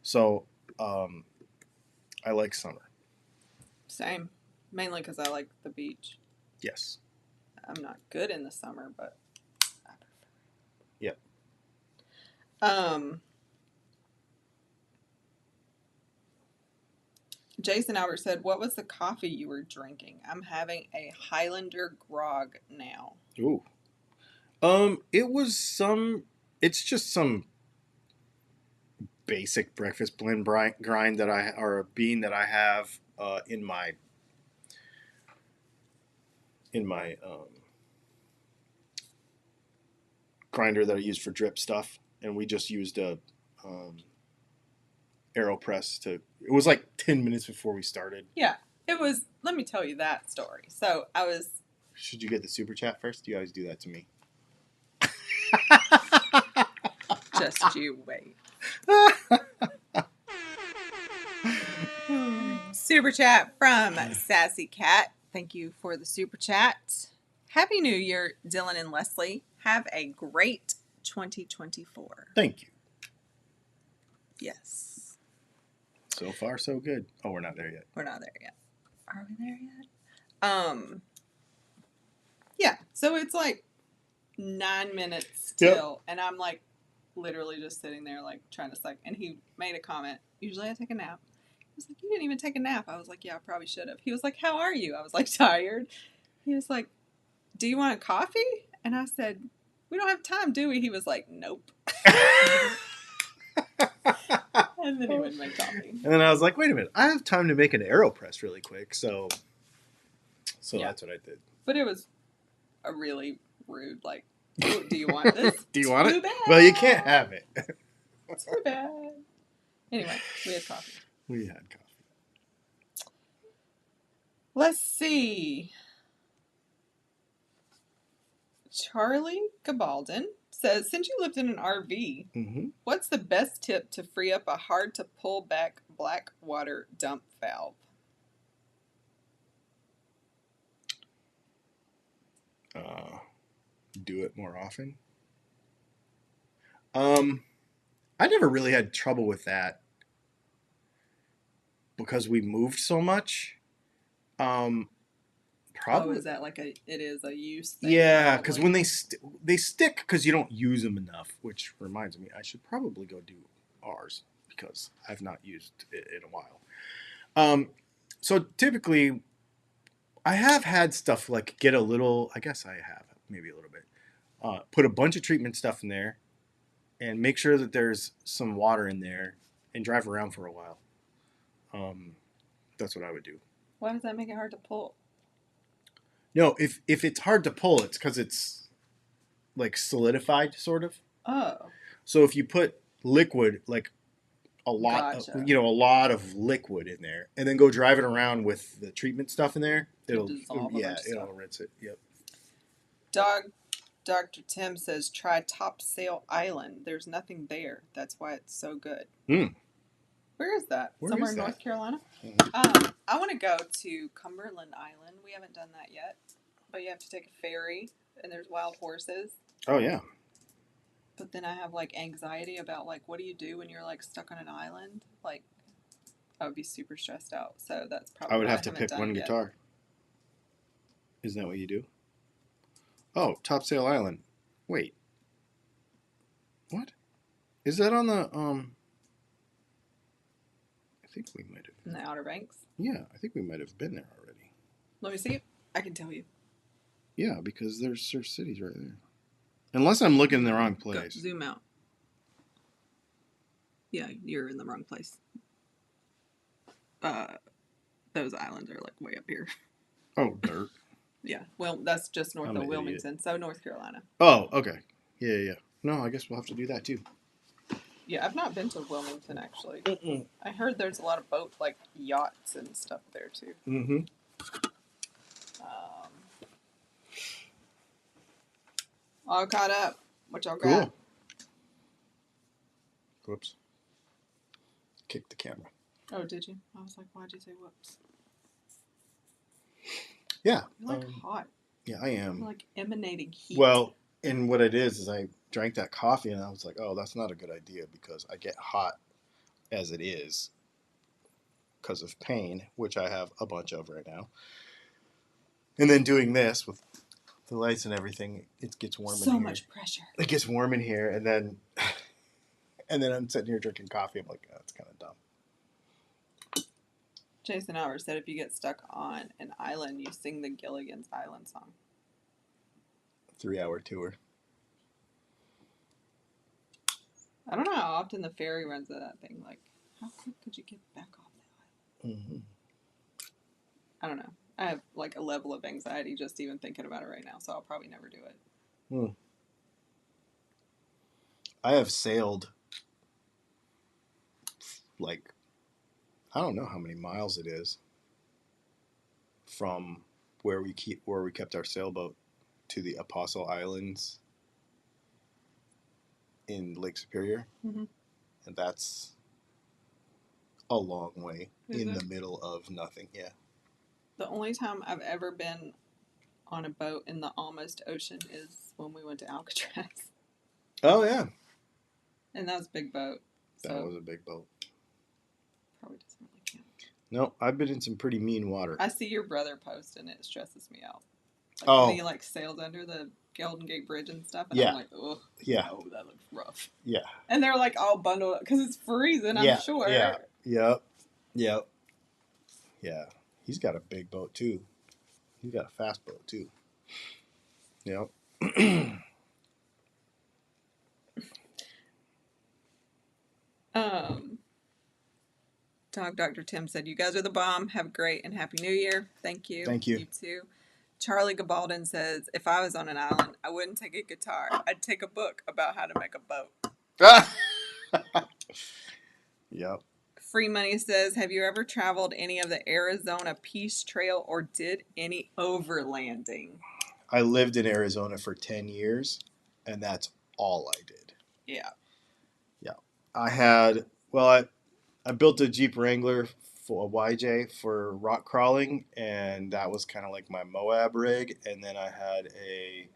So, I like summer. Same. Mainly because I like the beach. Yes. I'm not good in the summer, but I prefer it. Yep. Jason Albert said, what was the coffee you were drinking? I'm having a Highlander grog now. Ooh. It's just some basic breakfast blend grind or a bean that I have in my grinder that I use for drip stuff, and we just used a AeroPress it was like 10 minutes before we started. Yeah, it was. Let me tell you that story. So Should you get the super chat first? You always do that to me. Just you wait. Super chat from Sassy Cat. Thank you for the super chat. Happy New Year, Dylan and Leslie. Have a great 2024. Thank you. Yes. So far, so good. Oh, we're not there yet. We're not there yet. Are we there yet? Yeah, so it's like 9 minutes Yep. till, and I'm like literally just sitting there like trying to suck. And he made a comment. Usually I take a nap. He was like, "You didn't even take a nap." I was like, "Yeah, I probably should have." He was like, "How are you?" I was like, "Tired." He was like, "Do you want a coffee?" And I said, "We don't have time, do we?" He was like, "Nope." And then he would make coffee. And then I was like, wait a minute, I have time to make an AeroPress really quick, so Yeah. that's what I did. But it was a really rude, like, "Oh, do you want this?" Do you want Too it? bad. Well, you can't have it. Too bad. Anyway, we had coffee. We had coffee. Let's see. Charlie Gabaldon says, since you lived in an RV, Mm-hmm. what's the best tip to free up a hard to pull back black water dump valve? Do it more often. I never really had trouble with that because we moved so much. Probably. Oh, is that like it is a use thing? Yeah, because probably? when they stick because you don't use them enough. Which reminds me, I should probably go do ours because I've not used it in a while. So typically, I have had stuff like get a little. I guess I have maybe a little bit. Put a bunch of treatment stuff in there, and make sure that there's some water in there, and drive around for a while. That's what I would do. Why does that make it hard to pull? No, if it's hard to pull, it's because it's like solidified, sort of. Oh. So if you put liquid, like a lot, Gotcha. a lot of liquid in there, and then go drive it around with the treatment stuff in there, it'll rinse it. Yep. Dr. Tim says try Topsail Island. There's nothing there. That's why it's so good. Where is that? Somewhere in North Carolina? Mm-hmm. I want to go to Cumberland Island. We haven't done that yet. But you have to take a ferry, and there's wild horses. Oh, yeah. But then I have, like, anxiety about, like, what do you do when you're, like, stuck on an island? Like, I would be super stressed out. So that's probably I would have to pick one guitar. Isn't that what you do? Oh, Topsail Island. Wait. What? Is that on the, I think we might have. In the Outer Banks? Yeah, I think we might have been there already. Let me see it. I can tell you. Yeah, because there's Surf Cities right there. Unless I'm looking in the wrong place. Go, zoom out. Yeah, you're in the wrong place. Those islands are like way up here. Oh, dirt. Yeah, well, that's just north of Wilmington, so North Carolina. Oh, okay. Yeah. No, I guess we'll have to do that too. Yeah, I've not been to Wilmington actually. Mm-mm. I heard there's a lot of boat, like yachts and stuff there too. Mm-hmm. All caught up. What y'all got? Cool. Whoops. Kicked the camera. Oh, did you? I was like, why'd you say whoops? Yeah. You're like hot. Yeah, I am. You're like emanating heat. Well, and what it is I drank that coffee and I was like, oh, that's not a good idea because I get hot as it is because of pain, which I have a bunch of right now. And then doing this with the lights and everything, it gets warm in here. So much pressure. It gets warm in here, and then I'm sitting here drinking coffee. I'm like, oh, that's kind of dumb. Jason Albert said if you get stuck on an island, you sing the Gilligan's Island song. 3-hour tour. I don't know how often the ferry runs at that thing. Like, how quick could you get back off that island? Mm-hmm. I don't know. I have like a level of anxiety just even thinking about it right now, so I'll probably never do it. I have sailed like, I don't know how many miles it is from where we kept our sailboat to the Apostle Islands in Lake Superior. Mm-hmm. And that's a long way Is in it? the middle of nothing. Yeah. The only time I've ever been on a boat in the almost ocean is when we went to Alcatraz. Oh, yeah. And that was a big boat. That was a big boat. Probably doesn't really count. No, I've been in some pretty mean water. I see your brother post and it stresses me out. Like when he like sailed under the Golden Gate Bridge and stuff, and I'm like, oh, yeah, no, that looks rough. Yeah. And they're like all bundled up because it's freezing. I'm sure. Yeah. Yep. Yep. Yeah. He's got a big boat too. He's got a fast boat too. Yep. Dog Dr. Tim said, "You guys are the bomb. Have a great and happy New Year." Thank you. Thank you. You too. Charlie Gabaldon says, "If I was on an island, I wouldn't take a guitar. I'd take a book about how to make a boat." Yep. Free Money says, "Have you ever traveled any of the Arizona Peace Trail or did any overlanding?" I lived in Arizona for 10 years, and that's all I did. Yeah. Yeah. I had, well, I built a Jeep Wrangler for a YJ for rock crawling, and that was kind of like my Moab rig. And then I had a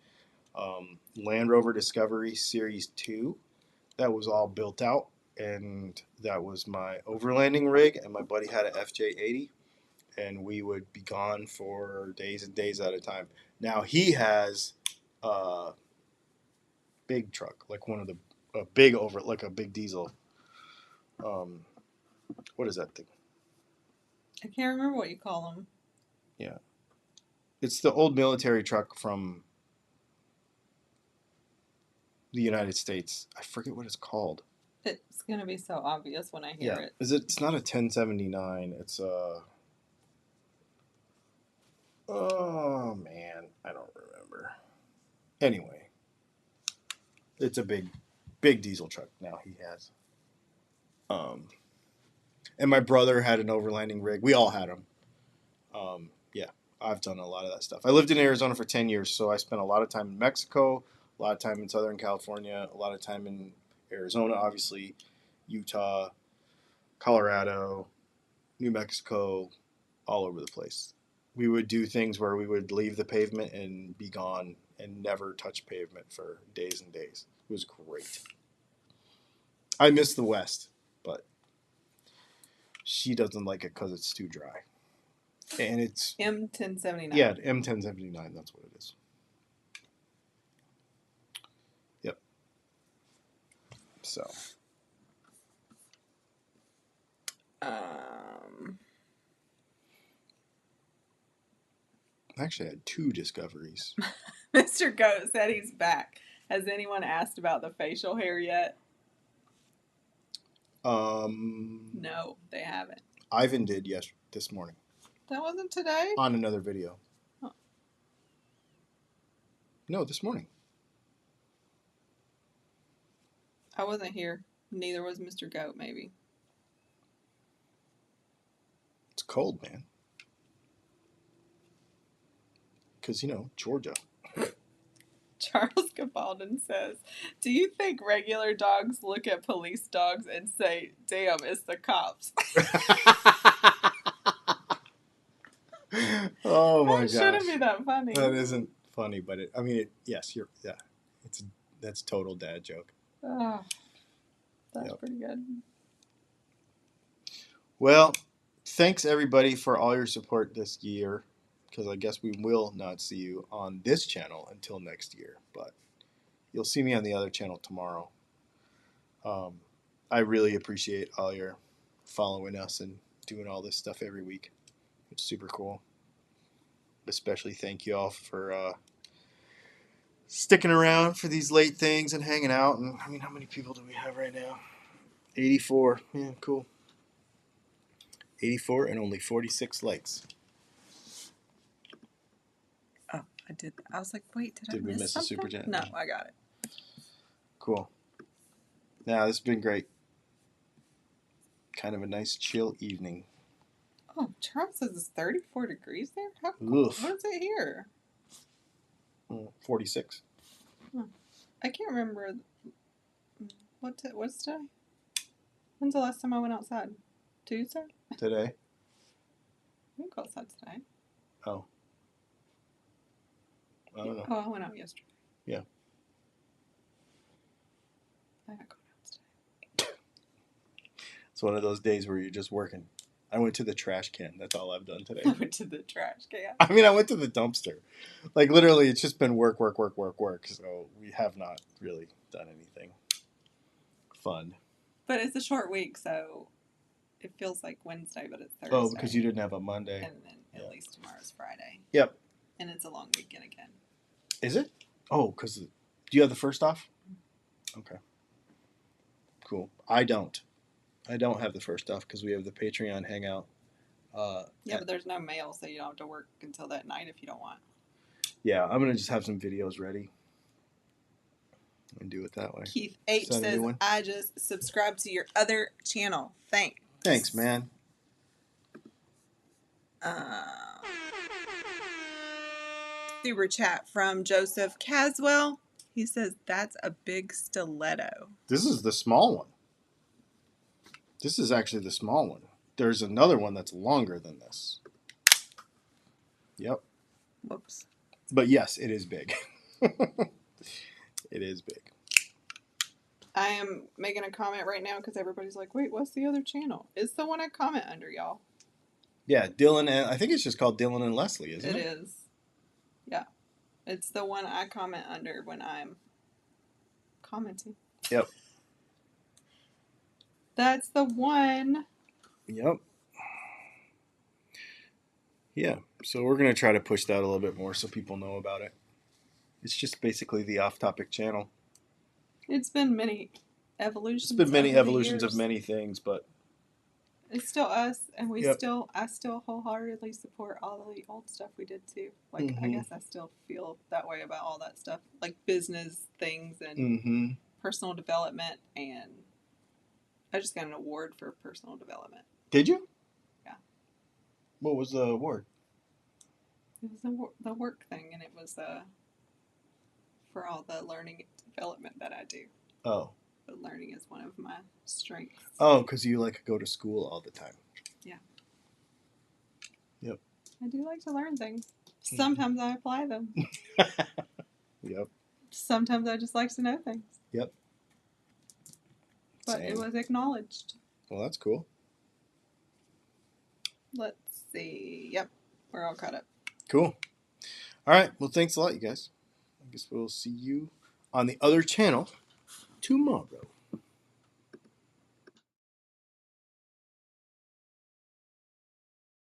Land Rover Discovery Series 2 that was all built out, and that was my overlanding rig. And my buddy had an FJ80, and we would be gone for days and days at a time. Now he has a big truck, like one of the like a big diesel. What is that thing? I can't remember what you call them. Yeah, it's the old military truck from the United States. I forget what it's called. It's gonna be so obvious when I hear it. It's not a 1079. It's a. Oh man, I don't remember. Anyway, it's a big diesel truck now he has. And my brother had an overlanding rig. We all had them. Yeah, I've done a lot of that stuff. I lived in Arizona for 10 years, so I spent a lot of time in Mexico, a lot of time in Southern California, a lot of time in Arizona, obviously, Utah, Colorado, New Mexico, all over the place. We would do things where we would leave the pavement and be gone and never touch pavement for days and days. It was great. I miss the West, but she doesn't like it because it's too dry. And it's M1079. Yeah, M1079. That's what it is. Yep. So. Actually, I had 2 discoveries. Mr. Goat said he's back. Has anyone asked about the facial hair yet? No, they haven't. Ivan did this morning. That wasn't today? On another video. Huh. No, this morning. I wasn't here. Neither was Mr. Goat, maybe. It's cold, man. Because, Georgia. Charles Gabaldon says, "Do you think regular dogs look at police dogs and say, 'Damn, it's the cops'?" Oh my gosh. That shouldn't be that funny. That isn't funny, but yes, that's total dad joke. Oh, that's pretty good. Well, thanks everybody for all your support this year, because I guess we will not see you on this channel until next year, but you'll see me on the other channel tomorrow. I really appreciate all your following us and doing all this stuff every week. It's super cool. Especially thank you all for sticking around for these late things and hanging out. And I mean, how many people do we have right now? 84. Yeah, cool. 84 and only 46 likes. Oh, I did. I was like, wait, did I we miss something? a super chat? No, I got it. Cool. Now, this has been great. Kind of a nice chill evening. Oh, Charles says it's 34 degrees there? How cool? What is it here? 46. I can't remember. What's today? When's the last time I went outside? Tuesday? Today? I didn't go outside today. Oh. I don't know. Oh, I went out yesterday. Yeah. I haven't gone out today. It's one of those days where you're just working. I went to the trash can. That's all I've done today. I went to the trash can. I mean, I went to the dumpster. Like, literally, it's just been work. So we have not really done anything fun. But it's a short week, so it feels like Wednesday, but it's Thursday. Oh, because you didn't have a Monday. And then at least tomorrow's Friday. Yep. And it's a long weekend again. Is it? Oh, because do you have the first off? Okay. Cool. I don't have the first off because we have the Patreon hangout. But there's no mail, so you don't have to work until that night if you don't want. Yeah, I'm going to just have some videos ready and do it that way. Keith H. says, I just subscribed to your other channel. Thanks. Thanks, man. Super chat from Joseph Caswell. He says, that's a big stiletto. This is the small one. This is actually the small one. There's another one that's longer than this. Yep. Whoops. But yes, it is big. It is big. I am making a comment right now because everybody's like, wait, what's the other channel? It's the one I comment under, y'all. Yeah, Dylan and I think it's just called Dylan and Leslie, isn't it? It is. Yeah. It's the one I comment under when I'm commenting. Yep. That's the one. Yep. Yeah, so we're going to try to push that a little bit more so people know about it. It's just basically the off-topic channel. It's been many evolutions. It's been many evolutions of many things, but it's still us, and I still wholeheartedly support all the old stuff we did too. Like, I guess I still feel that way about all that stuff, like business things and personal development, and I just got an award for personal development. Did you? Yeah. What was the award? It was the work thing, and it was for all the learning and development that I do. Oh. But learning is one of my strengths. Oh, because you like go to school all the time. Yeah. Yep. I do like to learn things. Sometimes I apply them. Yep. Sometimes I just like to know things. Yep. But it was acknowledged. Well, that's cool. Let's see. Yep. We're all caught up. Cool. All right. Well, thanks a lot, you guys. I guess we'll see you on the other channel tomorrow.